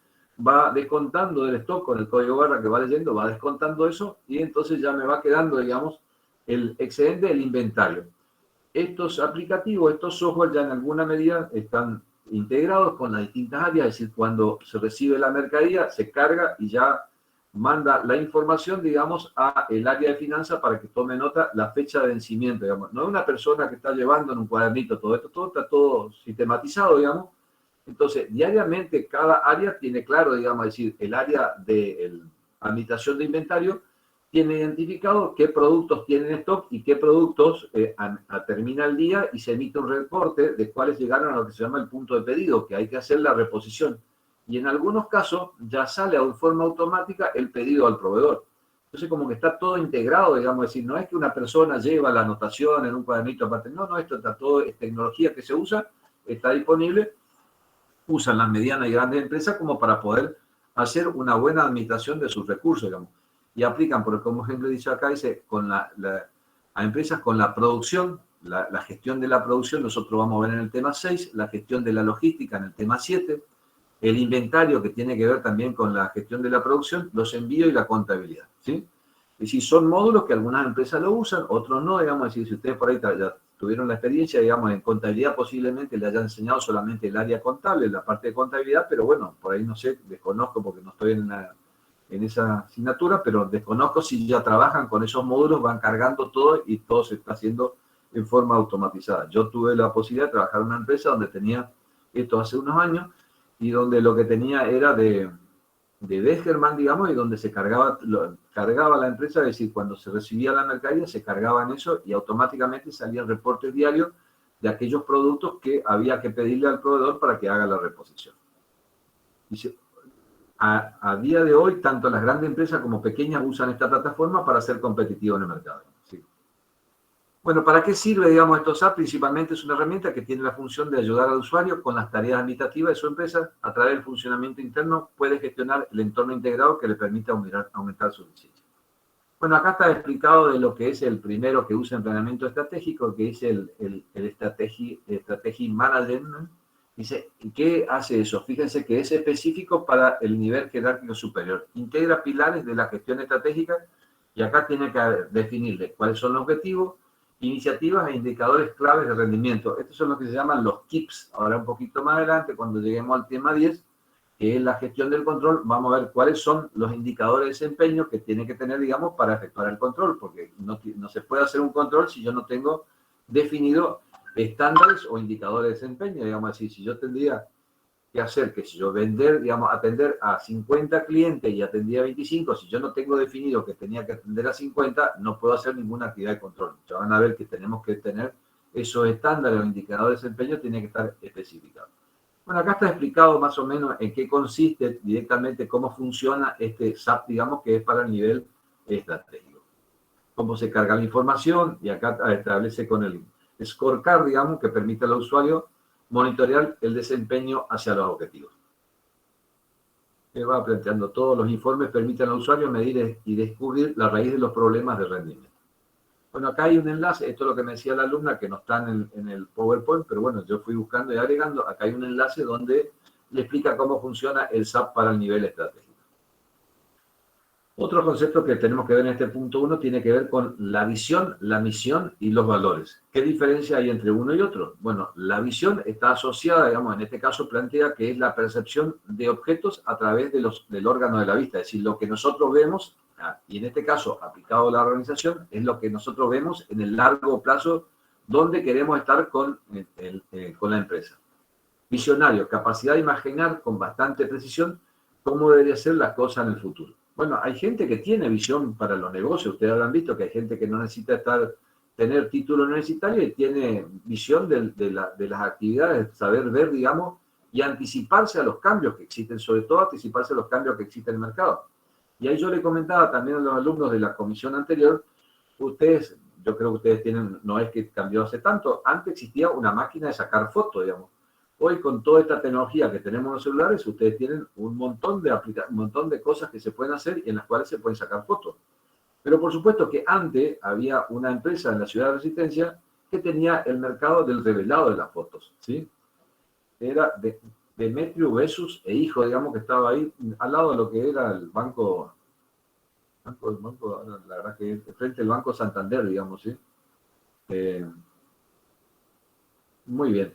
Speaker 1: va descontando del stock con el código barra que va leyendo, va descontando eso, y entonces ya me va quedando, digamos, el excedente del inventario. Estos aplicativos, estos software ya en alguna medida están integrados con las distintas áreas, es decir, cuando se recibe la mercadería, se carga y ya manda la información, digamos, a el área de finanzas para que tome nota la fecha de vencimiento, digamos. No es una persona que está llevando en un cuadernito todo esto, todo está todo sistematizado, digamos. Entonces, diariamente cada área tiene claro, digamos, es decir, el área de administración de inventario tiene identificado qué productos tienen stock y qué productos termina el día y se emite un reporte de cuáles llegaron a lo que se llama el punto de pedido, que hay que hacer la reposición. Y en algunos casos ya sale de forma automática el pedido al proveedor. Entonces como que está todo integrado, digamos, es decir, no es que una persona lleva la anotación en un cuadernito aparte, no, esto está todo, es tecnología que se usa, está disponible, usan las medianas y grandes empresas como para poder hacer una buena administración de sus recursos, digamos. Y aplican, porque como ejemplo dice acá, dice, a empresas con la producción, la gestión de la producción, nosotros vamos a ver en el tema 6, la gestión de la logística en el tema 7, el inventario que tiene que ver también con la gestión de la producción, los envíos y la contabilidad, ¿sí? Es decir, son módulos que algunas empresas lo usan, otros no, digamos, es decir, si ustedes por ahí ya tuvieron la experiencia, digamos, en contabilidad posiblemente le hayan enseñado solamente el área contable, la parte de contabilidad, pero bueno, por ahí no sé, desconozco porque no estoy en esa asignatura, pero desconozco si ya trabajan con esos módulos, van cargando todo y todo se está haciendo en forma automatizada. Yo tuve la posibilidad de trabajar en una empresa donde tenía esto hace unos años y donde lo que tenía era de Degerman, digamos, y donde se cargaba la empresa, es decir, cuando se recibía la mercadería, se cargaba en eso y automáticamente salían reportes diarios de aquellos productos que había que pedirle al proveedor para que haga la reposición. Dice, a día de hoy, tanto las grandes empresas como pequeñas usan esta plataforma para ser competitivos en el mercado. ¿Sí? Bueno, ¿para qué sirve, digamos, estos SAP? Principalmente es una herramienta que tiene la función de ayudar al usuario con las tareas administrativas de su empresa. A través del funcionamiento interno puede gestionar el entorno integrado que le permite aumentar su eficiencia. Bueno, acá está explicado de lo que es el primero que usa en planeamiento estratégico, que es el Strategy Management. Dice, ¿y qué hace eso? Fíjense que es específico para el nivel jerárquico superior. Integra pilares de la gestión estratégica y acá tiene que definirle cuáles son los objetivos, iniciativas e indicadores claves de rendimiento. Estos son los que se llaman los KIPs. Ahora un poquito más adelante, cuando lleguemos al tema 10, que es la gestión del control, vamos a ver cuáles son los indicadores de desempeño que tiene que tener, digamos, para efectuar el control, porque no se puede hacer un control si yo no tengo definido estándares o indicadores de desempeño, digamos así. Si yo tendría que hacer que si yo atender a 50 clientes y atendía a 25, si yo no tengo definido que tenía que atender a 50, no puedo hacer ninguna actividad de control. Ya van a ver que tenemos que tener esos estándares o indicadores de desempeño, tiene que estar especificados. Bueno, acá está explicado más o menos en qué consiste directamente, cómo funciona este SAP, digamos, que es para el nivel estratégico. Cómo se carga la información, y acá establece con el scorecard, digamos, que permite al usuario monitorear el desempeño hacia los objetivos. Que va planteando todos los informes, permiten al usuario medir y descubrir la raíz de los problemas de rendimiento. Bueno, acá hay un enlace, esto es lo que me decía la alumna, que no está en el PowerPoint, pero bueno, yo fui buscando y agregando, acá hay un enlace donde le explica cómo funciona el SAP para el nivel estratégico. Otro concepto que tenemos que ver en este punto 1 tiene que ver con la visión, la misión y los valores. ¿Qué diferencia hay entre uno y otro? Bueno, la visión está asociada, digamos, en este caso plantea que es la percepción de objetos a través del órgano de la vista, es decir, lo que nosotros vemos. Y en este caso, aplicado a la organización, es lo que nosotros vemos en el largo plazo donde queremos estar con la empresa. Visionario, capacidad de imaginar con bastante precisión cómo debería ser la cosa en el futuro. Bueno, hay gente que tiene visión para los negocios. Ustedes habrán visto que hay gente que no necesita tener título universitario y tiene visión de las actividades, saber ver, digamos, y anticiparse a los cambios que existen, sobre todo anticiparse a los cambios que existen en el mercado. Y ahí yo le comentaba también a los alumnos de la comisión anterior, yo creo que ustedes tienen, no es que cambió hace tanto, antes existía una máquina de sacar fotos, digamos. Hoy con toda esta tecnología que tenemos en los celulares, ustedes tienen un montón de cosas que se pueden hacer y en las cuales se pueden sacar fotos. Pero por supuesto que antes había una empresa en la ciudad de Resistencia que tenía el mercado del revelado de las fotos, ¿sí? Era Demetrio Besus e hijo, digamos, que estaba ahí al lado de lo que era el banco, la verdad que frente al Banco Santander, digamos, ¿sí? Muy bien.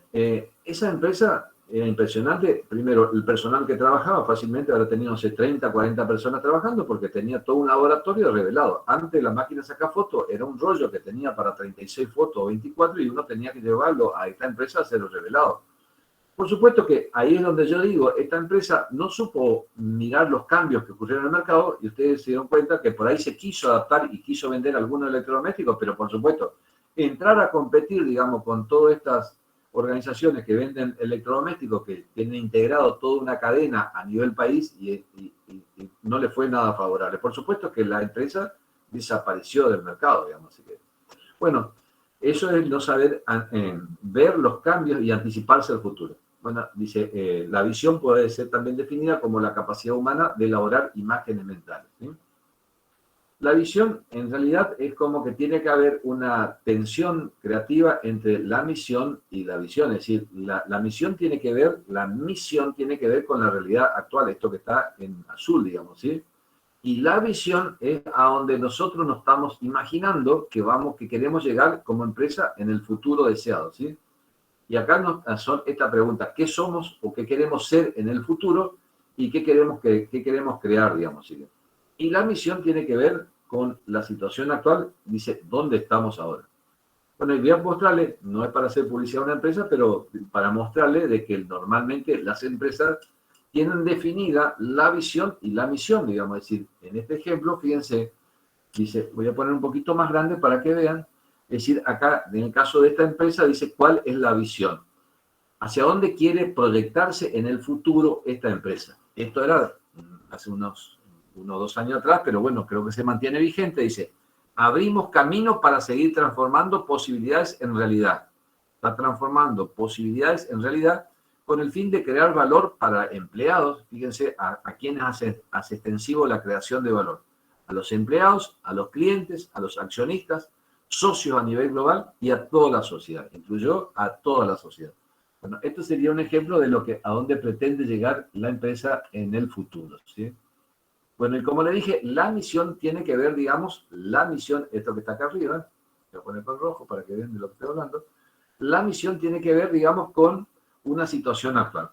Speaker 1: Esa empresa era impresionante. Primero, el personal que trabajaba fácilmente, ahora tenía, no sé, 30, 40 personas trabajando porque tenía todo un laboratorio de revelado. Antes la máquina de sacar fotos era un rollo que tenía para 36 fotos o 24 y uno tenía que llevarlo a esta empresa a hacer los revelados. Por supuesto que ahí es donde yo digo, esta empresa no supo mirar los cambios que ocurrieron en el mercado y ustedes se dieron cuenta que por ahí se quiso adaptar y quiso vender algunos electrodomésticos, pero por supuesto, entrar a competir, digamos, con todas estas organizaciones que venden electrodomésticos que tienen integrado toda una cadena a nivel país y no le fue nada favorable. Por supuesto que la empresa desapareció del mercado, digamos. Así que, bueno, eso es no saber ver los cambios y anticiparse al futuro. Bueno, dice, la visión puede ser también definida como la capacidad humana de elaborar imágenes mentales, ¿sí? La visión, en realidad, es como que tiene que haber una tensión creativa entre la misión y la visión. Es decir, la misión tiene que ver, la misión tiene que ver con la realidad actual, esto que está en azul, digamos, ¿sí? Y la visión es a donde nosotros nos estamos imaginando que queremos llegar como empresa en el futuro deseado, ¿sí? Y acá son esta pregunta, ¿qué somos o qué queremos ser en el futuro y qué queremos crear, digamos, ¿sí? Y la misión tiene que ver con la situación actual, dice, ¿dónde estamos ahora? Bueno, y voy a mostrarle, no es para hacer publicidad a una empresa, pero para mostrarle de que normalmente las empresas tienen definida la visión y la misión, digamos, es decir, en este ejemplo, fíjense, dice, voy a poner un poquito más grande para que vean, es decir, acá, en el caso de esta empresa, dice, ¿cuál es la visión? ¿Hacia dónde quiere proyectarse en el futuro esta empresa? Esto era hace unos 2 años atrás, pero bueno, creo que se mantiene vigente. Dice, abrimos camino para seguir transformando posibilidades en realidad. Está transformando posibilidades en realidad con el fin de crear valor para empleados. Fíjense a quienes hace extensivo la creación de valor. A los empleados, a los clientes, a los accionistas, socios a nivel global y a toda la sociedad. Incluyó a toda la sociedad. Bueno, esto sería un ejemplo de a dónde pretende llegar la empresa en el futuro, ¿sí? Bueno, y como le dije, la misión tiene que ver, digamos, la misión, esto que está acá arriba, voy a poner con rojo para que vean de lo que estoy hablando, la misión tiene que ver, digamos, con una situación actual.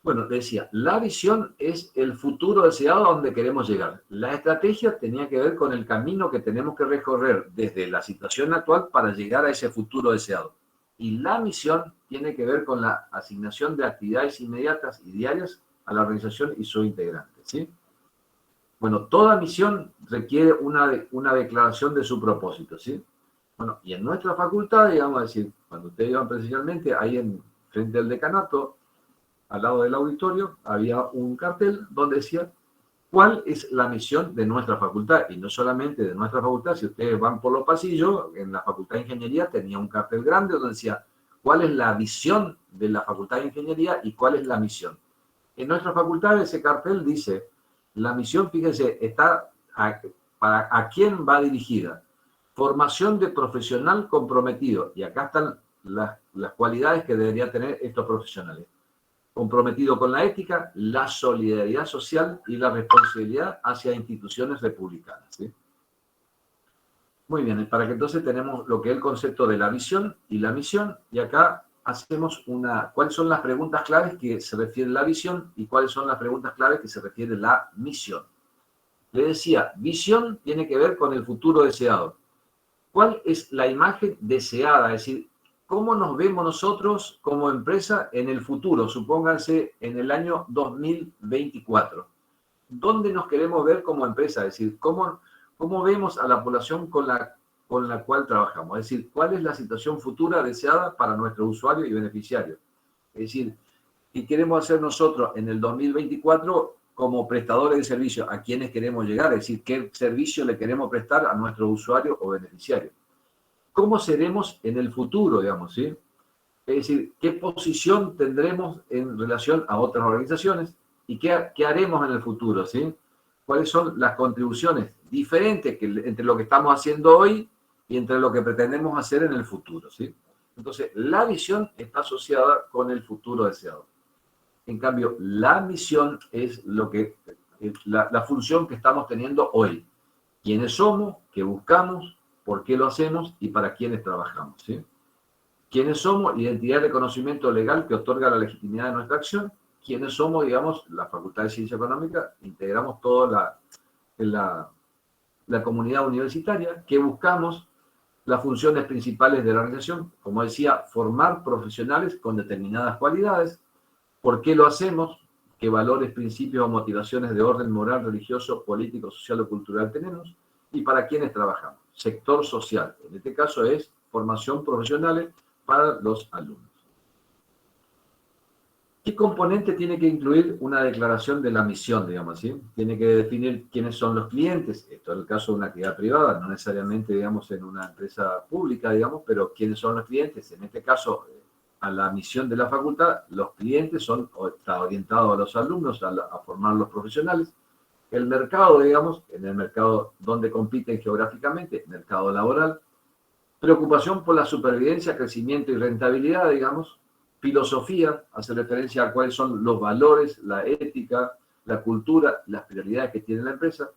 Speaker 1: Bueno, decía, la visión es el futuro deseado a donde queremos llegar. La estrategia tenía que ver con el camino que tenemos que recorrer desde la situación actual para llegar a ese futuro deseado. Y la misión tiene que ver con la asignación de actividades inmediatas y diarias a la organización y sus integrantes, ¿sí? Bueno, toda misión requiere una declaración de su propósito, ¿sí? Bueno, y en nuestra facultad, digamos, decir, cuando ustedes iban presencialmente, ahí frente al decanato, al lado del auditorio, había un cartel donde decía cuál es la misión de nuestra facultad, y no solamente de nuestra facultad. Si ustedes van por los pasillos, en la Facultad de Ingeniería tenía un cartel grande donde decía cuál es la visión de la Facultad de Ingeniería y cuál es la misión. En nuestra facultad ese cartel dice, la misión, fíjense, está a quién va dirigida. Formación de profesional comprometido, y acá están las cualidades que deberían tener estos profesionales. Comprometido con la ética, la solidaridad social y la responsabilidad hacia instituciones republicanas, ¿sí? Muy bien, para que entonces tenemos lo que es el concepto de la visión y la misión, y acá hacemos cuáles son las preguntas claves que se refiere a la visión y cuáles son las preguntas claves que se refiere a la misión. Le decía, visión tiene que ver con el futuro deseado. ¿Cuál es la imagen deseada? Es decir, ¿cómo nos vemos nosotros como empresa en el futuro? Supónganse en el año 2024. ¿Dónde nos queremos ver como empresa? Es decir, ¿cómo vemos a la población con la cual trabajamos? Es decir, ¿cuál es la situación futura deseada para nuestro usuario y beneficiario? Es decir, ¿qué queremos hacer nosotros en el 2024 como prestadores de servicios? ¿A quiénes queremos llegar? Es decir, ¿qué servicio le queremos prestar a nuestro usuario o beneficiario? ¿Cómo seremos en el futuro, digamos, sí? Es decir, ¿qué posición tendremos en relación a otras organizaciones? ¿Y qué haremos en el futuro, sí? ¿Cuáles son las contribuciones diferentes entre lo que estamos haciendo hoy y entre lo que pretendemos hacer en el futuro, sí? Entonces, la visión está asociada con el futuro deseado. En cambio, la misión es la función que estamos teniendo hoy. ¿Quiénes somos? ¿Qué buscamos? ¿Por qué lo hacemos? ¿Y para quiénes trabajamos? ¿Sí? ¿Quiénes somos? Identidad de conocimiento legal que otorga la legitimidad de nuestra acción. ¿Quiénes somos? Digamos, la Facultad de Ciencia Económica, integramos toda la comunidad universitaria. ¿Qué buscamos? Las funciones principales de la organización, como decía, formar profesionales con determinadas cualidades. ¿Por qué lo hacemos? ¿Qué valores, principios o motivaciones de orden moral, religioso, político, social o cultural tenemos? ¿Y para quiénes trabajamos? Sector social. En este caso es formación profesional para los alumnos. ¿Qué componente tiene que incluir una declaración de la misión, digamos así? Tiene que definir quiénes son los clientes. Esto es el caso de una actividad privada, no necesariamente, digamos, en una empresa pública, digamos, pero quiénes son los clientes. En este caso, a la misión de la facultad, los clientes está orientado a los alumnos, a formar los profesionales. El mercado, digamos, en el mercado donde compiten geográficamente, mercado laboral. Preocupación por la supervivencia, crecimiento y rentabilidad, digamos. Filosofía, hace referencia a cuáles son los valores, la ética, la cultura, las prioridades que tiene la empresa.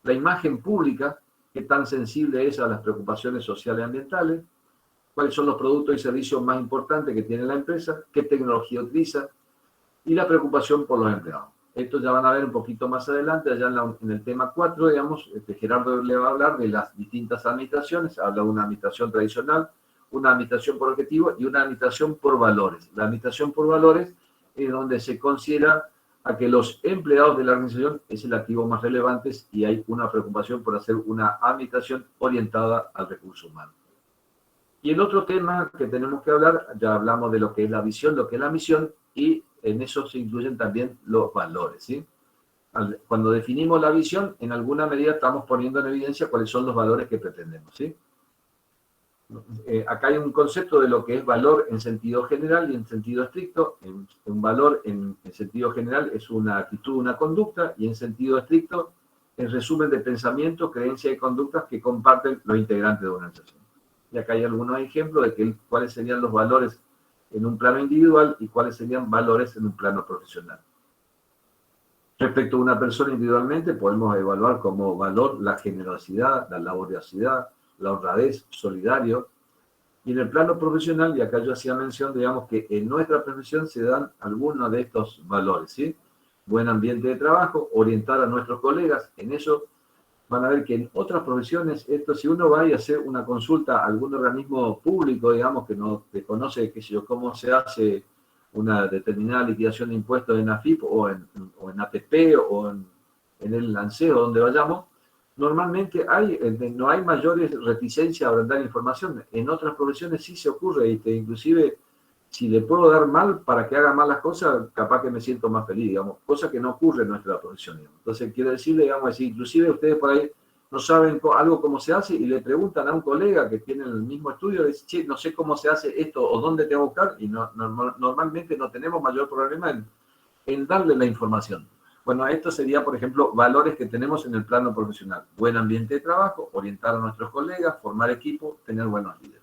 Speaker 1: La imagen pública, qué tan sensible es a las preocupaciones sociales y ambientales. Cuáles son los productos y servicios más importantes que tiene la empresa, qué tecnología utiliza, y la preocupación por los empleados. Esto ya van a ver un poquito más adelante, allá en el tema 4, digamos, Gerardo le va a hablar de las distintas administraciones, habla de una administración tradicional, una administración por objetivo y una administración por valores. La administración por valores es donde se considera a que los empleados de la organización es el activo más relevante y hay una preocupación por hacer una administración orientada al recurso humano. Y el otro tema que tenemos que hablar, ya hablamos de lo que es la visión, lo que es la misión, y en eso se incluyen también los valores, ¿sí? cuando definimos la visión, en alguna medida estamos poniendo en evidencia cuáles son los valores que pretendemos, ¿sí? Acá hay un concepto de lo que es valor en sentido general y en sentido estricto. Un valor en sentido general es una actitud, una conducta, y en sentido estricto es resumen de pensamientos, creencias y conductas que comparten los integrantes de una organización. Y acá hay algunos ejemplos de cuáles serían los valores en un plano individual y cuáles serían valores en un plano profesional. Respecto a una persona individualmente, podemos evaluar como valor la generosidad, la laboriosidad, la honradez, solidario. Y en el plano profesional, y acá yo hacía mención, digamos que en nuestra profesión se dan algunos de estos valores, ¿sí? Buen ambiente de trabajo, orientar a nuestros colegas, en eso van a ver que en otras profesiones, esto si uno va y hace una consulta a algún organismo público, digamos, que no conoce, qué sé yo, cómo se hace una determinada liquidación de impuestos en AFIP o en APP o en el lanceo, donde vayamos, normalmente no hay mayores reticencias a brindar información. En otras profesiones sí se ocurre, inclusive si le puedo dar mal para que haga mal las cosas, capaz que me siento más feliz, digamos, cosa que no ocurre en nuestra profesión, digamos. Entonces, quiero decirle, digamos, inclusive ustedes por ahí no saben algo cómo se hace y le preguntan a un colega que tiene el mismo estudio, le dicen, che, no sé cómo se hace esto o dónde tengo que buscar, y normalmente no tenemos mayor problema en darle la información. Bueno, esto sería, por ejemplo, valores que tenemos en el plano profesional. Buen ambiente de trabajo, orientar a nuestros colegas, formar equipo, tener buenos líderes.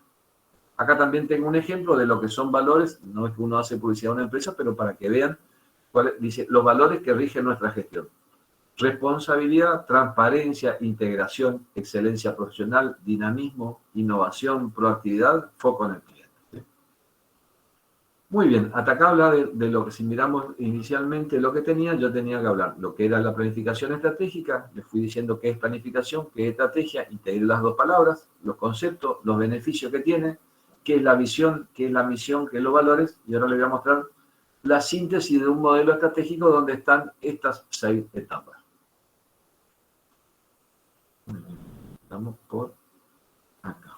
Speaker 1: Acá también tengo un ejemplo de lo que son valores, no es que uno hace publicidad a una empresa, pero para que vean, dice, los valores que rigen nuestra gestión. Responsabilidad, transparencia, integración, excelencia profesional, dinamismo, innovación, proactividad, foco en el cliente. Muy bien, hasta acá habla de lo que, si miramos inicialmente lo que tenía, yo tenía que hablar lo que era la planificación estratégica, les fui diciendo qué es planificación, qué es estrategia, integré las dos palabras, los conceptos, los beneficios que tiene, qué es la visión, qué es la misión, qué es los valores, y ahora les voy a mostrar la síntesis de un modelo estratégico donde están estas 6 etapas. Estamos por acá.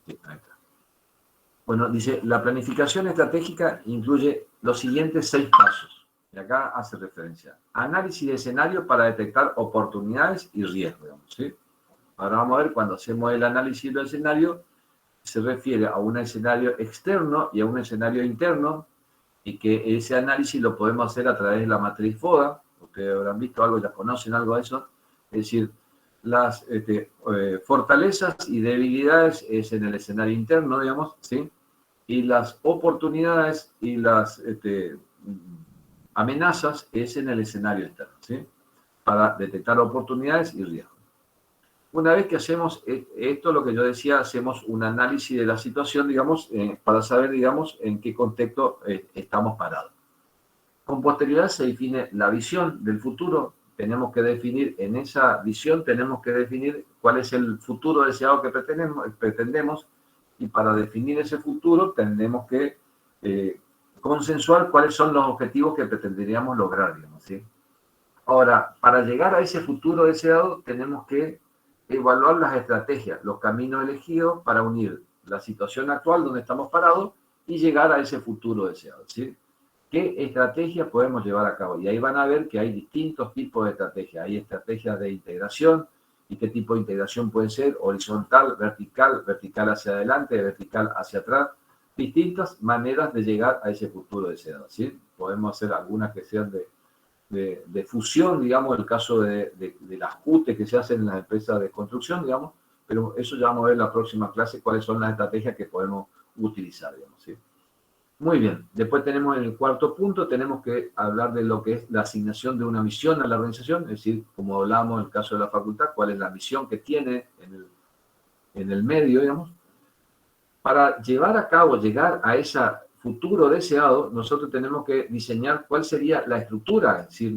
Speaker 1: Sí, ahí está. Bueno, dice, la planificación estratégica incluye los siguientes 6 pasos. Y acá hace referencia. Análisis de escenario para detectar oportunidades y riesgos, ¿sí? Ahora vamos a ver, cuando hacemos el análisis del escenario, se refiere a un escenario externo y a un escenario interno, y que ese análisis lo podemos hacer a través de la matriz FODA. Ustedes habrán visto algo, ya conocen algo de eso. Es decir, las fortalezas y debilidades es en el escenario interno, digamos, ¿sí? Y las oportunidades y las amenazas es en el escenario externo, ¿sí? Para detectar oportunidades y riesgos. Una vez que hacemos esto, lo que yo decía, hacemos un análisis de la situación, digamos, para saber, digamos, en qué contexto estamos parados. Con posterioridad se define la visión del futuro. Tenemos que definir, en esa visión tenemos que definir cuál es el futuro deseado que pretendemos, y para definir ese futuro tenemos que consensuar cuáles son los objetivos que pretenderíamos lograr, digamos, ¿sí? Ahora, para llegar a ese futuro deseado tenemos que evaluar las estrategias, los caminos elegidos para unir la situación actual donde estamos parados y llegar a ese futuro deseado, ¿sí? ¿Qué estrategias podemos llevar a cabo? Y ahí van a ver que hay distintos tipos de estrategias. Hay estrategias de integración, y qué tipo de integración puede ser, horizontal, vertical, vertical hacia adelante, vertical hacia atrás. Distintas maneras de llegar a ese futuro deseado, ¿sí? Podemos hacer algunas que sean de fusión, digamos, el caso de las CUTE que se hacen en las empresas de construcción, digamos, pero eso ya vamos a ver en la próxima clase cuáles son las estrategias que podemos utilizar, digamos, ¿sí? Muy bien, después tenemos en el cuarto punto, tenemos que hablar de lo que es la asignación de una misión a la organización, es decir, como hablábamos en el caso de la facultad, cuál es la misión que tiene en el medio, digamos. Para llevar a cabo, llegar a ese futuro deseado, nosotros tenemos que diseñar cuál sería la estructura, es decir,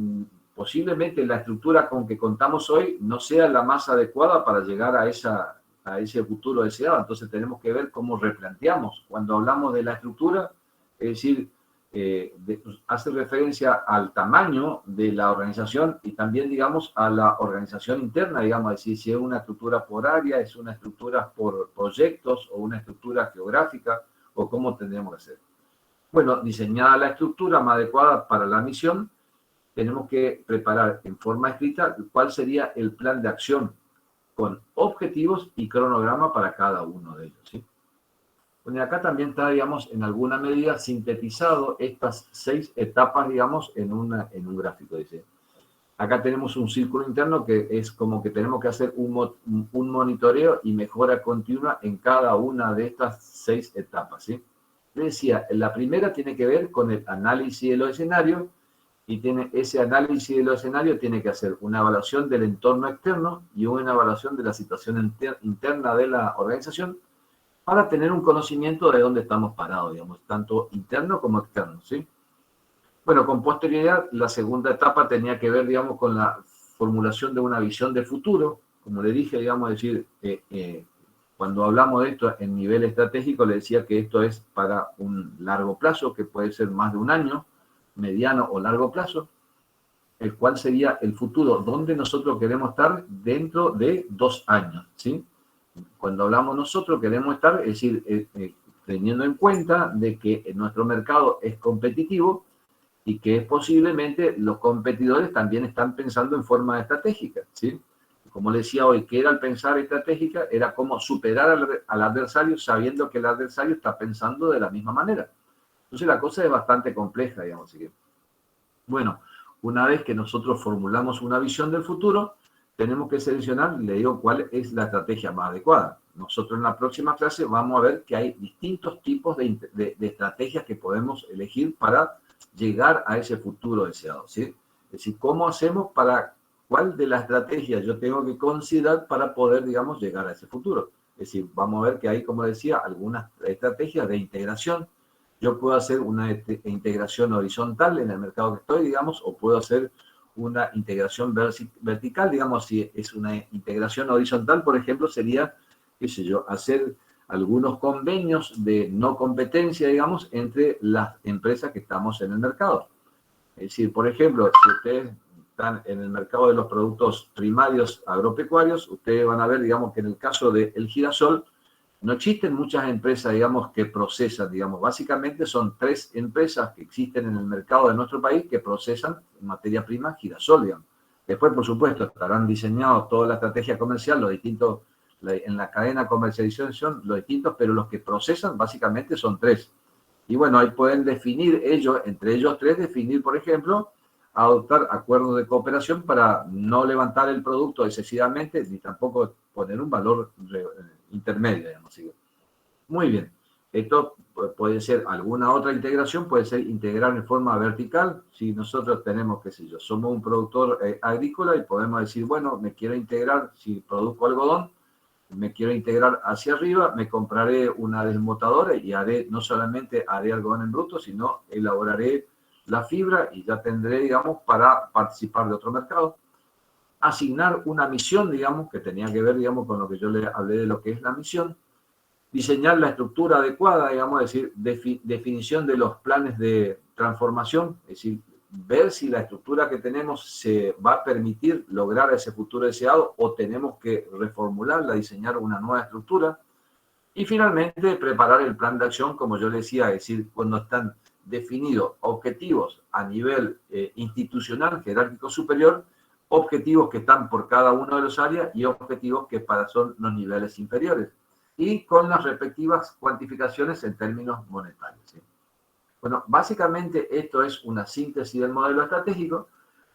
Speaker 1: posiblemente la estructura con que contamos hoy no sea la más adecuada para llegar a ese futuro deseado. Entonces tenemos que ver cómo replanteamos. Cuando hablamos de la estructura, es decir, hace referencia al tamaño de la organización y también, digamos, a la organización interna, digamos, es decir, si es una estructura por área, es una estructura por proyectos o una estructura geográfica, o cómo tendríamos que hacer. Bueno, diseñada la estructura más adecuada para la misión, tenemos que preparar en forma escrita cuál sería el plan de acción con objetivos y cronograma para cada uno de ellos, ¿sí? Bueno, y acá también está, digamos, en alguna medida sintetizado estas 6 etapas, digamos, en un gráfico, dice. Acá tenemos un círculo interno que es como que tenemos que hacer un monitoreo y mejora continua en cada una de estas 6 etapas, ¿sí? Les decía, la primera tiene que ver con el análisis de los escenarios y ese análisis de los escenarios tiene que hacer una evaluación del entorno externo y una evaluación de la situación interna de la organización para tener un conocimiento de dónde estamos parados, digamos, tanto interno como externo, ¿sí? Bueno, con posterioridad, la segunda etapa tenía que ver, digamos, con la formulación de una visión de futuro. Como le dije, digamos, decir, cuando hablamos de esto en nivel estratégico, le decía que esto es para un largo plazo, que puede ser más de un año, mediano o largo plazo, el cual sería el futuro, donde nosotros queremos estar dentro de 2 años, ¿sí? Cuando hablamos nosotros queremos estar, es decir, teniendo en cuenta de que nuestro mercado es competitivo, y que posiblemente los competidores también están pensando en forma estratégica, ¿sí? Como le decía hoy, que era el pensar estratégica, era como superar al adversario sabiendo que el adversario está pensando de la misma manera. Entonces la cosa es bastante compleja, digamos. Así que, bueno, una vez que nosotros formulamos una visión del futuro, tenemos que seleccionar, le digo, cuál es la estrategia más adecuada. Nosotros en la próxima clase vamos a ver que hay distintos tipos de estrategias que podemos elegir para llegar a ese futuro deseado, ¿sí? Es decir, ¿cómo hacemos cuál de las estrategias yo tengo que considerar para poder, digamos, llegar a ese futuro? Es decir, vamos a ver que hay, como decía, algunas estrategias de integración. Yo puedo hacer una integración horizontal en el mercado que estoy, digamos, o puedo hacer una integración vertical, digamos, si es una integración horizontal, por ejemplo, sería, qué sé yo, hacer algunos convenios de no competencia, digamos, entre las empresas que estamos en el mercado. Es decir, por ejemplo, si ustedes están en el mercado de los productos primarios agropecuarios, ustedes van a ver, digamos, que en el caso del girasol, no existen muchas empresas, digamos, que procesan, digamos, básicamente son 3 empresas que existen en el mercado de nuestro país que procesan materia prima girasol, digamos. Después, por supuesto, estarán diseñados toda la estrategia comercial, los distintos, en la cadena de comercialización, los distintos, pero los que procesan básicamente son 3. Y bueno, ahí pueden definir ellos, entre ellos 3, definir, por ejemplo, adoptar acuerdos de cooperación para no levantar el producto excesivamente, ni tampoco poner un valor intermedio, digamos. Muy bien. Esto puede ser alguna otra integración, puede ser integrar en forma vertical. Si nosotros tenemos, qué sé yo, somos un productor agrícola y podemos decir, bueno, me quiero integrar, si produzco algodón, me quiero integrar hacia arriba, me compraré una desmotadora y no solamente haré algodón en bruto, sino elaboraré la fibra y ya tendré, digamos, para participar de otro mercado. Asignar una misión, digamos, que tenía que ver, digamos, con lo que yo le hablé de lo que es la misión. Diseñar la estructura adecuada, digamos, es decir, definición de los planes de transformación, es decir, ver si la estructura que tenemos se va a permitir lograr ese futuro deseado o tenemos que reformularla, diseñar una nueva estructura. Y finalmente, preparar el plan de acción, como yo le decía, es decir, cuando están definidos objetivos a nivel institucional, jerárquico superior, objetivos que están por cada uno de los áreas y objetivos que son los niveles inferiores, y con las respectivas cuantificaciones en términos monetarios, ¿sí? Bueno, básicamente esto es una síntesis del modelo estratégico.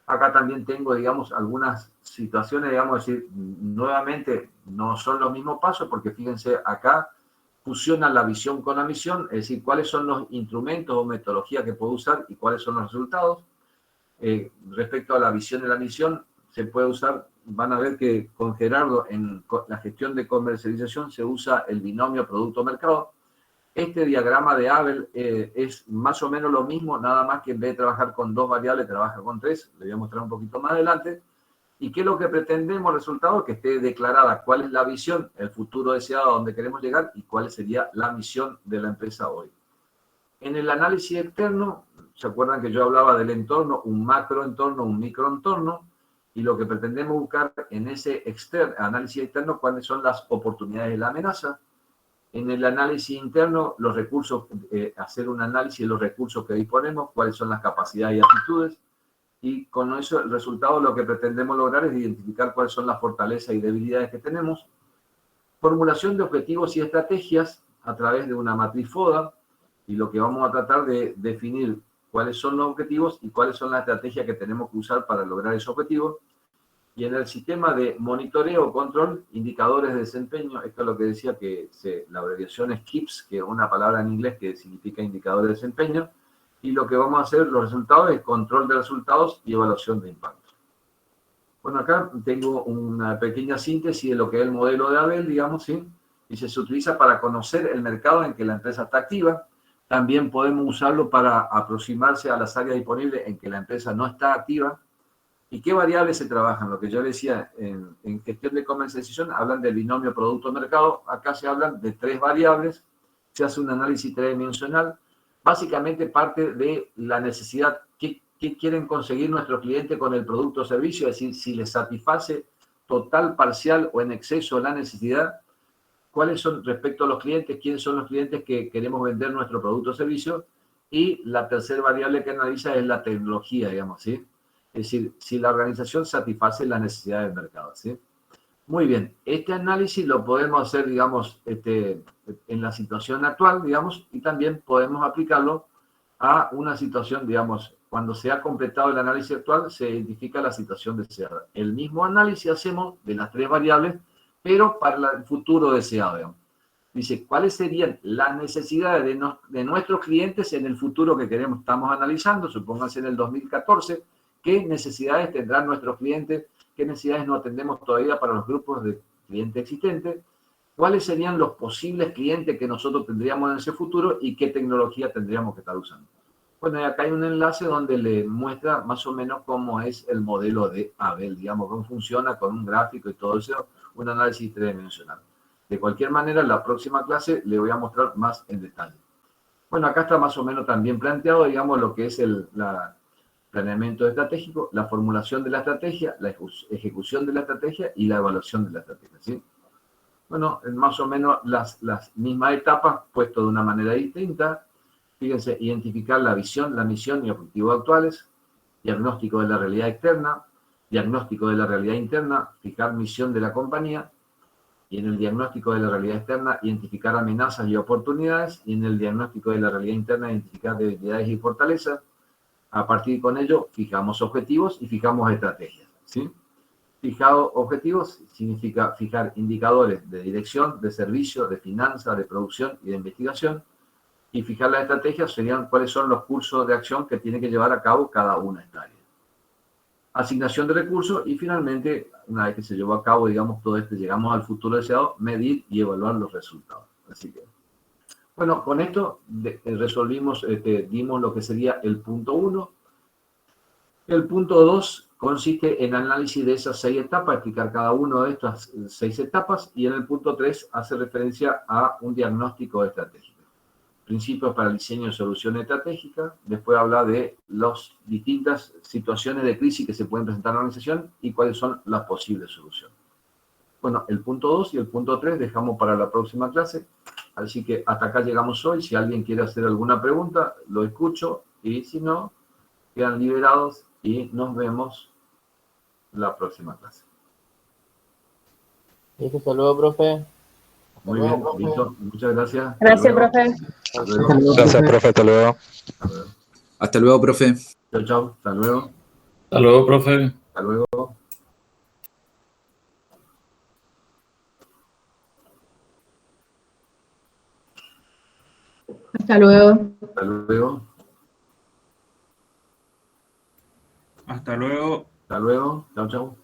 Speaker 1: Acá también tengo, digamos, algunas situaciones, digamos, es decir, nuevamente no son los mismos pasos, porque fíjense, acá fusiona la visión con la misión, es decir, cuáles son los instrumentos o metodologías que puedo usar y cuáles son los resultados. Respecto a la visión y la misión, se puede usar, van a ver que con Gerardo en la gestión de comercialización se usa el binomio producto-mercado. Este diagrama de Abel es más o menos lo mismo, nada más que en vez de trabajar con 2 variables, trabaja con 3. Le voy a mostrar un poquito más adelante. ¿Y qué es lo que pretendemos? Resultado, que esté declarada cuál es la visión, el futuro deseado a donde queremos llegar y cuál sería la misión de la empresa hoy. En el análisis externo, ¿se acuerdan que yo hablaba del entorno, un macroentorno, un microentorno? Y lo que pretendemos buscar en ese análisis externo, cuáles son las oportunidades y la amenaza. En el análisis interno, los recursos, hacer un análisis de los recursos que disponemos, cuáles son las capacidades y aptitudes, y con eso el resultado lo que pretendemos lograr es identificar cuáles son las fortalezas y debilidades que tenemos. Formulación de objetivos y estrategias a través de una matriz FODA, y lo que vamos a tratar de definir cuáles son los objetivos y cuáles son las estrategias que tenemos que usar para lograr esos objetivos. Y en el sistema de monitoreo o control, indicadores de desempeño, esto es lo que decía que la abreviación es KIPS, que es una palabra en inglés que significa indicador de desempeño, y lo que vamos a hacer, los resultados, es control de resultados y evaluación de impacto. Bueno, acá tengo una pequeña síntesis de lo que es el modelo de Abel, digamos, ¿sí? Y se utiliza para conocer el mercado en que la empresa está activa. También podemos usarlo para aproximarse a las áreas disponibles en que la empresa no está activa. ¿Y qué variables se trabajan? Lo que yo decía, en gestión de comercialización hablan del binomio producto-mercado. Acá se hablan de 3 variables. Se hace un análisis tridimensional. Básicamente parte de la necesidad. ¿Qué quieren conseguir nuestros clientes con el producto o servicio? Es decir, si les satisface total, parcial o en exceso la necesidad. ¿Cuáles son respecto a los clientes? ¿Quiénes son los clientes que queremos vender nuestro producto o servicio? Y la tercera variable que analiza es la tecnología, digamos, ¿sí? Es decir, si la organización satisface las necesidades del mercado, ¿sí? Muy bien, este análisis lo podemos hacer, digamos, en la situación actual, digamos, y también podemos aplicarlo a una situación, digamos, cuando se ha completado el análisis actual, se identifica la situación deseada. El mismo análisis hacemos de las 3 variables, pero para el futuro deseado, digamos. Dice, ¿cuáles serían las necesidades de nuestros clientes en el futuro que estamos analizando? Supónganse en el 2014, ¿qué necesidades tendrán nuestros clientes? ¿Qué necesidades no atendemos todavía para los grupos de clientes existentes? ¿Cuáles serían los posibles clientes que nosotros tendríamos en ese futuro y qué tecnología tendríamos que estar usando? Bueno, y acá hay un enlace donde le muestra más o menos cómo es el modelo de Abel, digamos, cómo funciona con un gráfico y todo eso, un análisis tridimensional. De cualquier manera, en la próxima clase le voy a mostrar más en detalle. Bueno, acá está más o menos también planteado, digamos, lo que es el planeamiento estratégico, la formulación de la estrategia, la ejecución de la estrategia y la evaluación de la estrategia, ¿sí? Bueno, más o menos las mismas etapas, puesto de una manera distinta. Fíjense, identificar la visión, la misión y objetivos actuales, diagnóstico de la realidad externa, diagnóstico de la realidad interna, fijar misión de la compañía, y en el diagnóstico de la realidad externa, identificar amenazas y oportunidades, y en el diagnóstico de la realidad interna, identificar debilidades y fortalezas. A partir con ello, fijamos objetivos y fijamos estrategias, ¿sí? Fijado objetivos significa fijar indicadores de dirección, de servicio, de finanzas, de producción y de investigación. Y fijar las estrategias serían cuáles son los cursos de acción que tiene que llevar a cabo cada una de estas áreas. Asignación de recursos y finalmente, una vez que se llevó a cabo, digamos, todo llegamos al futuro deseado, medir y evaluar los resultados. Así que, bueno, con esto resolvimos, dimos lo que sería el punto 1. El punto 2 consiste en análisis de esas 6 etapas, explicar cada una de estas 6 etapas, y en el punto 3 hace referencia a un diagnóstico estratégico. Principios para el diseño de soluciones estratégicas, después habla de las distintas situaciones de crisis que se pueden presentar en la organización y cuáles son las posibles soluciones. Bueno, el punto 2 y el punto 3 dejamos para la próxima clase, así que hasta acá llegamos hoy. Si alguien quiere hacer alguna pregunta, lo escucho, y si no, quedan liberados y nos vemos la próxima clase.
Speaker 2: Hasta luego, profe.
Speaker 1: Muy bien, listo. Muchas gracias.
Speaker 4: Gracias, profe.
Speaker 5: Gracias, profe. Hasta luego.
Speaker 6: Hasta luego, profe.
Speaker 1: Chao, chao. Hasta luego.
Speaker 5: Hasta luego, profe.
Speaker 1: Hasta luego.
Speaker 4: Hasta luego.
Speaker 1: Hasta luego.
Speaker 5: Hasta luego.
Speaker 1: Hasta luego. Chao, chao.